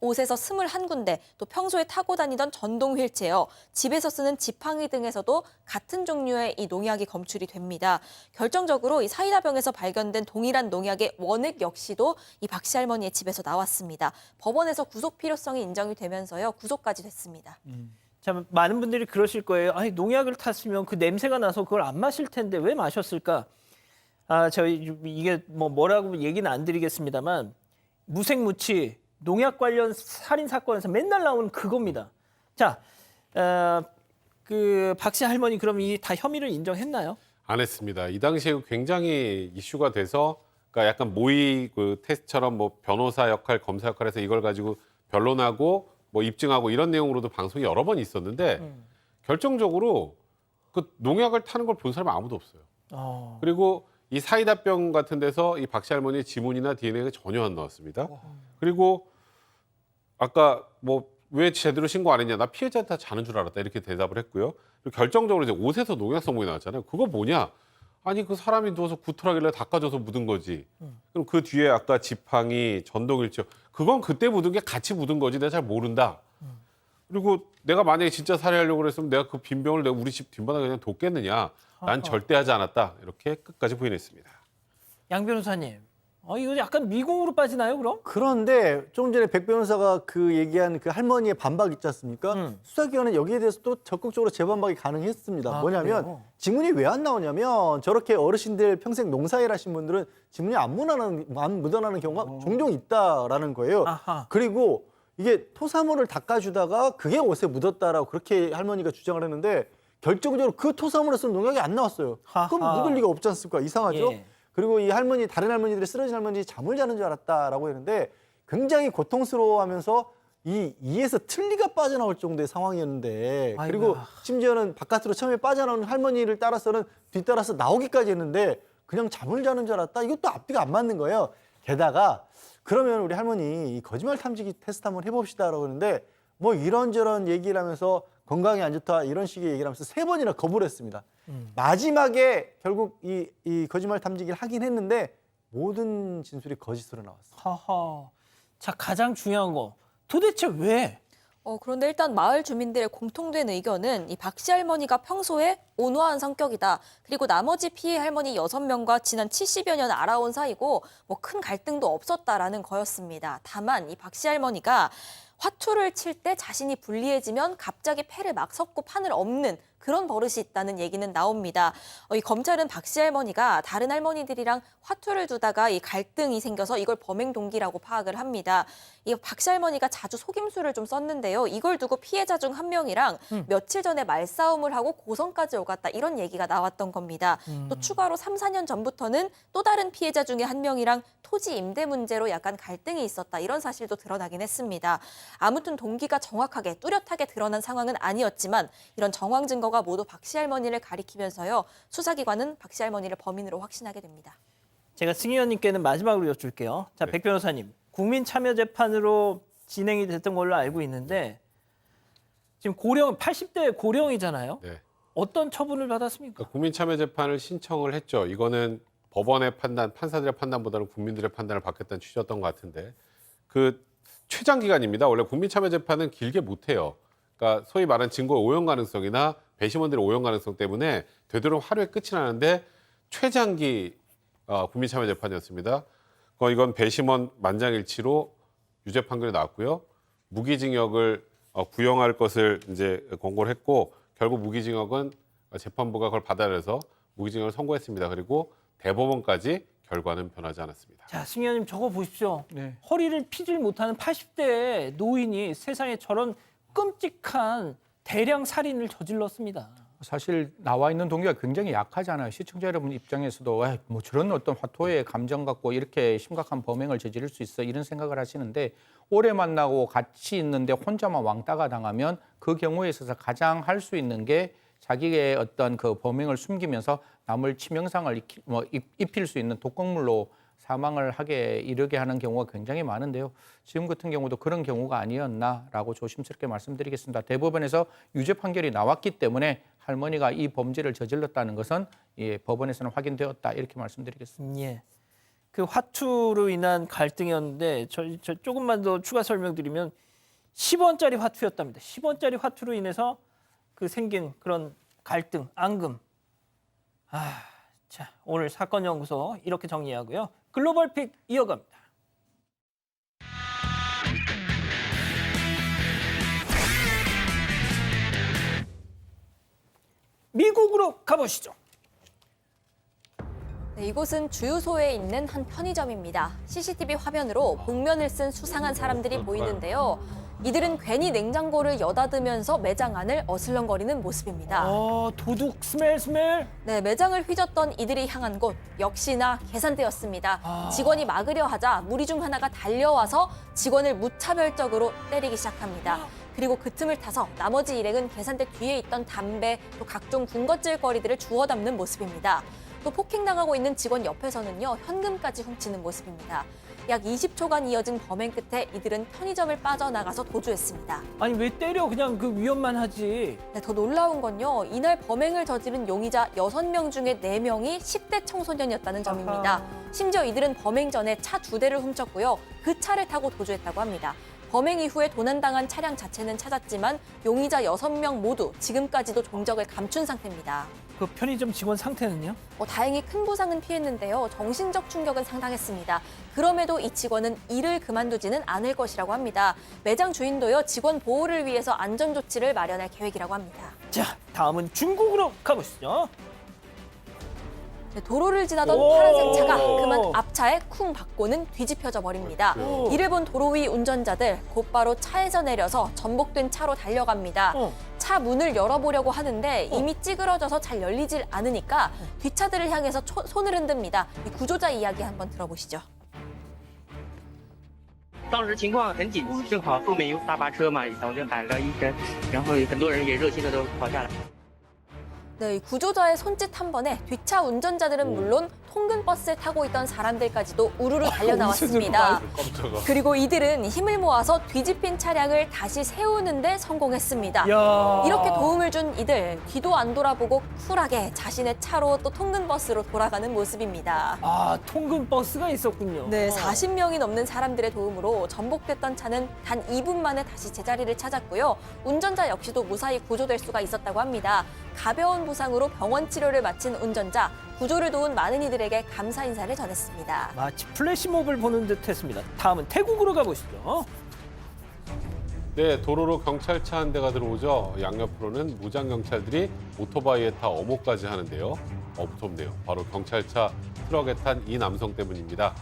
옷에서 21군데, 또 평소에 타고 다니던 전동 휠체어, 집에서 쓰는 지팡이 등에서도 같은 종류의 이 농약이 검출이 됩니다. 결정적으로 이 사이다병에서 발견된 동일한 농약의 원액 역시도 이 박씨 할머니의 집에서 나왔습니다. 법원에서 구속 필요성이 인정이 되면서요, 구속까지 됐습니다. 참 많은 분들이 그러실 거예요. 아니, 농약을 탔으면 그 냄새가 나서 그걸 안 마실 텐데 왜 마셨을까? 저희 이게 뭐라고 얘기는 안 드리겠습니다만 무색무취 농약 관련 살인 사건에서 맨날 나오는 그겁니다. 자, 그 박씨 할머니 그럼 이 다 혐의를 인정했나요? 안 했습니다. 이 당시에 굉장히 이슈가 돼서 그러니까 약간 모의 그 테스트처럼 뭐 변호사 역할, 검사 역할에서 이걸 가지고 변론하고 뭐 입증하고 이런 내용으로도 방송이 여러 번 있었는데 결정적으로 그 농약을 타는 걸 본 사람이 아무도 없어요. 그리고 이 사이다병 같은 데서 이 박씨 할머니의 지문이나 DNA가 전혀 안 나왔습니다. 그리고 아까 뭐 왜 제대로 신고 안 했냐, 나 피해자한테 자는 줄 알았다 이렇게 대답을 했고요. 그리고 결정적으로 이제 옷에서 농약 성분이 나왔잖아요. 그거 뭐냐? 아니 그 사람이 누워서 구토하길래 닦아줘서 묻은 거지. 그럼 그 뒤에 아까 지팡이, 전동일체 그건 그때 묻은 게 같이 묻은 거지. 내가 잘 모른다. 그리고 내가 만약에 진짜 살해하려고 그랬으면 내가 그 빈병을 내가 우리 집 뒷바닥에 그냥 뒀겠느냐. 난 절대 하지 않았다. 이렇게 끝까지 부인했습니다. 양 변호사님, 이거 약간 미궁으로 빠지나요, 그럼? 그런데 조금 전에 백 변호사가 그 얘기한 그 할머니의 반박 있지 않습니까? 수사기관은 여기에 대해서 또 적극적으로 재반박이 가능했습니다. 뭐냐면 그래요? 지문이 왜 안 나오냐면 저렇게 어르신들 평생 농사일 하신 분들은 지문이 안 묻어나는 경우가 종종 있다라는 거예요. 아하. 그리고 이게 토사물을 닦아주다가 그게 옷에 묻었다라고 그렇게 할머니가 주장을 했는데 결정적으로 그 토사물에서 농약이 안 나왔어요. 그럼 묻을 리가 없지 않습니까? 이상하죠? 예. 그리고 이 할머니, 다른 할머니들이 쓰러진 할머니 잠을 자는 줄 알았다라고 했는데 굉장히 고통스러워하면서 이 이에서 틀니가 빠져나올 정도의 상황이었는데 그리고 심지어는 바깥으로 처음에 빠져나오는 할머니를 따라서는 뒤따라서 나오기까지 했는데 그냥 잠을 자는 줄 알았다. 이것도 앞뒤가 안 맞는 거예요. 게다가 그러면 우리 할머니 이 거짓말 탐지기 테스트 한번 해봅시다라고 하는데 뭐 이런저런 얘기를 하면서 건강에 안 좋다 이런 식의 얘기를 하면서 3번이나 거부를 했습니다. 마지막에 결국 이 거짓말 탐지기를 하긴 했는데 모든 진술이 거짓으로 나왔어요. 하하. 자, 가장 중요한 거. 도대체 왜? 그런데 일단 마을 주민들의 공통된 의견은 이 박 씨 할머니가 평소에 온화한 성격이다. 그리고 나머지 피해 할머니 6명과 지난 70여 년 알아온 사이고 뭐 큰 갈등도 없었다라는 거였습니다. 다만 이 박 씨 할머니가 화투를 칠 때 자신이 불리해지면 갑자기 패를 막 섞고 판을 엎는 그런 버릇이 있다는 얘기는 나옵니다. 이 검찰은 박 씨 할머니가 다른 할머니들이랑 화투를 두다가 이 갈등이 생겨서 이걸 범행 동기라고 파악을 합니다. 이 박 씨 할머니가 자주 속임수를 좀 썼는데요. 이걸 두고 피해자 중 한 명이랑 며칠 전에 말싸움을 하고 고성까지 오갔다 이런 얘기가 나왔던 겁니다. 또 추가로 3, 4년 전부터는 또 다른 피해자 중에 한 명이랑 토지 임대 문제로 약간 갈등이 있었다 이런 사실도 드러나긴 했습니다. 아무튼 동기가 정확하게 뚜렷하게 드러난 상황은 아니었지만 이런 정황 증거가 모두 박 씨 할머니를 가리키면서요. 수사기관은 박 씨 할머니를 범인으로 확신하게 됩니다. 제가 승 의원님께는 마지막으로 여쭐게요. 자, 백 변호사님, 국민참여재판으로 진행이 됐던 걸로 알고 있는데 지금 80대 고령이잖아요. 네. 어떤 처분을 받았습니까? 그러니까 국민참여재판을 신청을 했죠. 이거는 법원의 판단, 판사들의 판단보다는 국민들의 판단을 받겠다는 취지였던 것 같은데 그 최장 기간입니다. 원래 국민참여재판은 길게 못해요. 그러니까 소위 말하는 증거의 오용 가능성이나 배심원들의 오용 가능성 때문에 되도록 하루에 끝이 나는데 최장기 국민참여재판이었습니다. 이건 배심원 만장일치로 유죄 판결이 나왔고요. 무기징역을 구형할 것을 이제 권고를 했고 결국 무기징역은 재판부가 그걸 받아내서 무기징역을 선고했습니다. 그리고 대법원까지 결과는 변하지 않았습니다. 자, 승 의원님 저거 보십시오. 네. 허리를 피질 못하는 80대 노인이 세상에 저런 끔찍한 대량 살인을 저질렀습니다. 사실 나와 있는 동기가 굉장히 약하잖아요. 시청자 여러분 입장에서도 뭐 저런 어떤 화토의 감정 갖고 이렇게 심각한 범행을 저지를 수 있어 이런 생각을 하시는데 오래 만나고 같이 있는데 혼자만 왕따가 당하면 그 경우에 있어서 가장 할 수 있는 게 자기의 어떤 그 범행을 숨기면서 남을 치명상을 입힐 수 있는 독극물로 사망을 하게 이르게 하는 경우가 굉장히 많은데요. 지금 같은 경우도 그런 경우가 아니었나라고 조심스럽게 말씀드리겠습니다. 대법원에서 유죄 판결이 나왔기 때문에 할머니가 이 범죄를 저질렀다는 것은 법원에서는 확인되었다 이렇게 말씀드리겠습니다. 예. 그 화투로 인한 갈등이었는데 저 조금만 더 추가 설명드리면 10원짜리 화투였답니다. 10원짜리 화투로 인해서 그 생긴 그런 갈등, 앙금. 자, 오늘 사건 연구소 이렇게 정리하고요. 글로벌 픽 이어갑니다. 미국으로 가보시죠. 네, 이곳은 주유소에 있는 한 편의점입니다. CCTV 화면으로 복면을 쓴 수상한 사람들이 보이는데요. 이들은 괜히 냉장고를 여닫으면서 매장 안을 어슬렁거리는 모습입니다. 도둑 스멜. 네, 매장을 휘젓던 이들이 향한 곳 역시나 계산대였습니다. 직원이 막으려 하자 무리 중 하나가 달려와서 직원을 무차별적으로 때리기 시작합니다. 그리고 그 틈을 타서 나머지 일행은 계산대 뒤에 있던 담배, 또 각종 군것질거리들을 주워 담는 모습입니다. 또 폭행당하고 있는 직원 옆에서는요, 현금까지 훔치는 모습입니다. 약 20초간 이어진 범행 끝에 이들은 편의점을 빠져나가서 도주했습니다. 아니 왜 때려? 그냥 그 위험만 하지. 네, 더 놀라운 건요. 이날 범행을 저지른 용의자 6명 중에 4명이 10대 청소년이었다는 점입니다. 심지어 이들은 범행 전에 차 2대를 훔쳤고요. 그 차를 타고 도주했다고 합니다. 범행 이후에 도난당한 차량 자체는 찾았지만 용의자 6명 모두 지금까지도 종적을 감춘 상태입니다. 그 편의점 직원 상태는요? 다행히 큰 부상은 피했는데요. 정신적 충격은 상당했습니다. 그럼에도 이 직원은 일을 그만두지는 않을 것이라고 합니다. 매장 주인도요, 직원 보호를 위해서 안전 조치를 마련할 계획이라고 합니다. 자, 다음은 중국으로 가보시죠. 네, 도로를 지나던 파란색 차가 그만 앞차에 쿵 받고는 뒤집혀져 버립니다. 이를 본 도로 위 운전자들 곧바로 차에서 내려서 전복된 차로 달려갑니다. 차 문을 열어보려고 하는데 이미 찌그러져서 잘 열리질 않으니까 뒷차들을 향해서 손을 흔듭니다. 이 구조자 이야기 한번 들어보시죠. 当时情况很紧急，正好后面有大巴车嘛，然后就喊了一声，然后很多人也热心的都跑下来。 네, 구조자의 손짓 한 번에 뒷차 운전자들은 물론 통근 버스에 타고 있던 사람들까지도 우르르 달려 나왔습니다. 그리고 이들은 힘을 모아서 뒤집힌 차량을 다시 세우는데 성공했습니다. 야. 이렇게 도움을 준 이들 뒤도 안 돌아보고 쿨하게 자신의 차로 또 통근 버스로 돌아가는 모습입니다. 아, 통근 버스가 있었군요. 네, 40명이 넘는 사람들의 도움으로 전복됐던 차는 단 2분 만에 다시 제자리를 찾았고요. 운전자 역시도 무사히 구조될 수가 있었다고 합니다. 가벼운 부상으로 병원 치료를 마친 운전자, 구조를 도운 많은 이들에게 감사 인사를 전했습니다. 마치 플래시몹을 보는 듯했습니다. 다음은 태국으로 가보시죠. 네, 도로로 경찰차 한 대가 들어오죠. 양옆으로는 무장 경찰들이 오토바이에 타 어모까지 하는데요. 무섭네요. 바로 경찰차 트럭에 탄 이 남성 때문입니다.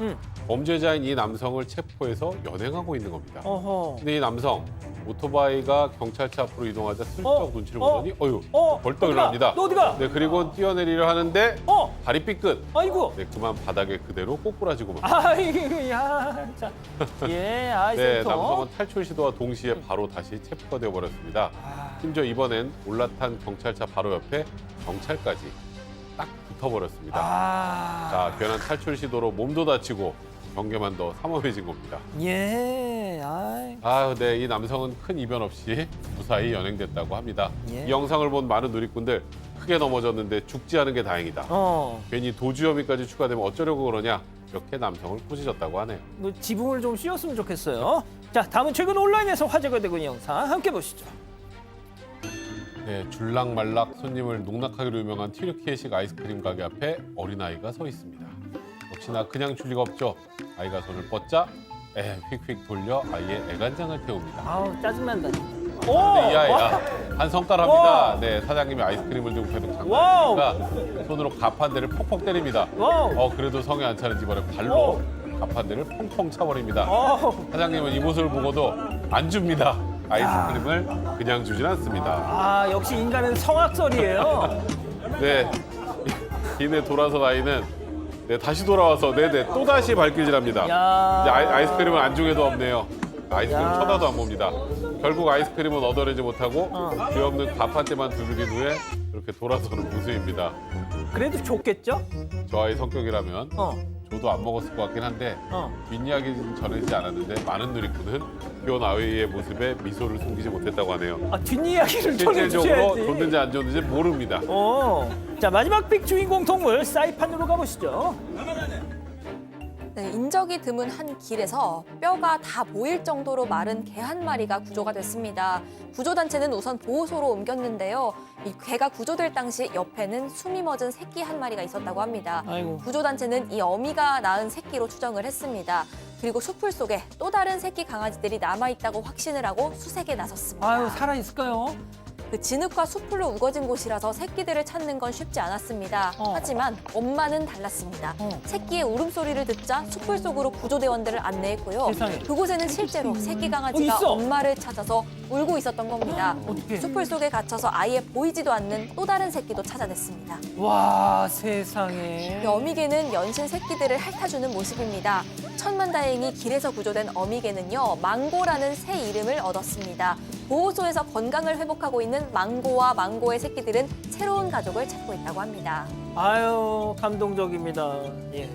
범죄자인 이 남성을 체포해서 연행하고 있는 겁니다. 어허. 근데 이 남성 오토바이가 경찰차 앞으로 이동하자 슬쩍 눈치를 보더니 벌떡 어디가? 일어납니다. 너 어디가? 네, 그리고 뛰어내리려 하는데 다리 삐끗. 아이고. 네, 그만 바닥에 그대로 꼬꾸라지고 맙니다. 아이고, 야, 자, 예, 아, 네, 센터. 남성은 탈출 시도와 동시에 바로 다시 체포가 되어버렸습니다. 심지어 이번엔 올라탄 경찰차 바로 옆에 경찰까지 딱 붙어버렸습니다. 자, 괜한 탈출 시도로 몸도 다치고 경계만 더 삼엄해진 겁니다. 예, 아이. 네, 이 남성은 큰 이변 없이 무사히 연행됐다고 합니다. 예. 이 영상을 본 많은 누리꾼들 크게 넘어졌는데 죽지 않은 게 다행이다. 괜히 도주 혐의까지 추가되면 어쩌려고 그러냐 이렇게 남성을 꾸짖었다고 하네요. 뭐 지붕을 좀 씌웠으면 좋겠어요. 자, 다음은 최근 온라인에서 화제가 되고 있는 영상 함께 보시죠. 네, 줄락말락 손님을 농락하기로 유명한 튀르키예식 아이스크림 가게 앞에 어린아이가 서 있습니다. 역시나 그냥 줄 리가 없죠. 아이가 손을 뻗자 휙휙 돌려 아이의 애간장을 태웁니다. 아우, 짜증난다. 그런데 이 아이가 한 성깔합니다. 네, 사장님이 아이스크림을 들고 계속 장난치니까 손으로 가판대를 퍽퍽 때립니다. 그래도 성에 안 차는지 이번에 발로 가판대를 펑펑 차버립니다. 사장님은 이 모습을 보고도 안 줍니다. 아이스크림을 그냥 주진 않습니다. 아, 역시 인간은 성악설이에요. 네, 이내 돌아선 아이는 다시 돌아와서 또다시 발길질합니다. 이제 아이스크림은 안중에도 없네요. 아이스크림 쳐다도 안 봅니다. 결국 아이스크림은 얻어내지 못하고 죄 없는 가판대만 두드린 후에 이렇게 돌아서는 모습입니다. 그래도 좋겠죠? 저 아이 성격이라면 저도 안 먹었을 것 같긴 한데 뒷이야기는 전해지지 않았는데 많은 누리꾼은 귀여운 아이의 모습에 미소를 숨기지 못했다고 하네요. 뒷이야기를 실질적으로 전해주셔야지. 줬는지 안 줬는지 모릅니다. 자, 마지막 빅 주인공 동물 사이판으로 가보시죠. 네, 인적이 드문 한 길에서 뼈가 다 보일 정도로 마른 개 한 마리가 구조가 됐습니다. 구조단체는 우선 보호소로 옮겼는데요. 이 개가 구조될 당시 옆에는 숨이 멎은 새끼 한 마리가 있었다고 합니다. 아이고. 구조단체는 이 어미가 낳은 새끼로 추정을 했습니다. 그리고 숲풀 속에 또 다른 새끼 강아지들이 남아있다고 확신을 하고 수색에 나섰습니다. 아유, 살아있을까요? 그 진흙과 숲풀로 우거진 곳이라서 새끼들을 찾는 건 쉽지 않았습니다. 하지만 엄마는 달랐습니다. 새끼의 울음소리를 듣자 숲풀 속으로 구조대원들을 안내했고요. 세상에. 그곳에는 실제로 새끼 강아지가 있어. 엄마를 찾아서 울고 있었던 겁니다. 어떡해. 숲풀 속에 갇혀서 아예 보이지도 않는 또 다른 새끼도 찾아냈습니다. 와, 세상에. 이 어미개는 연신 새끼들을 핥아주는 모습입니다. 천만다행히 길에서 구조된 어미개는요, 망고라는 새 이름을 얻었습니다. 보호소에서 건강을 회복하고 있는 망고와 망고의 새끼들은 새로운 가족을 찾고 있다고 합니다. 아유, 감동적입니다. 예,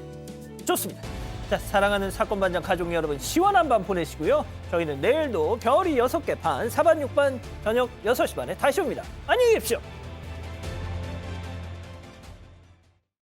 좋습니다. 자, 사랑하는 사건 반장 가족 여러분, 시원한 밤 보내시고요. 저희는 내일도 별이 6개 반, 4반, 6반 저녁 6시 반에 다시 옵니다. 안녕히 계십시오.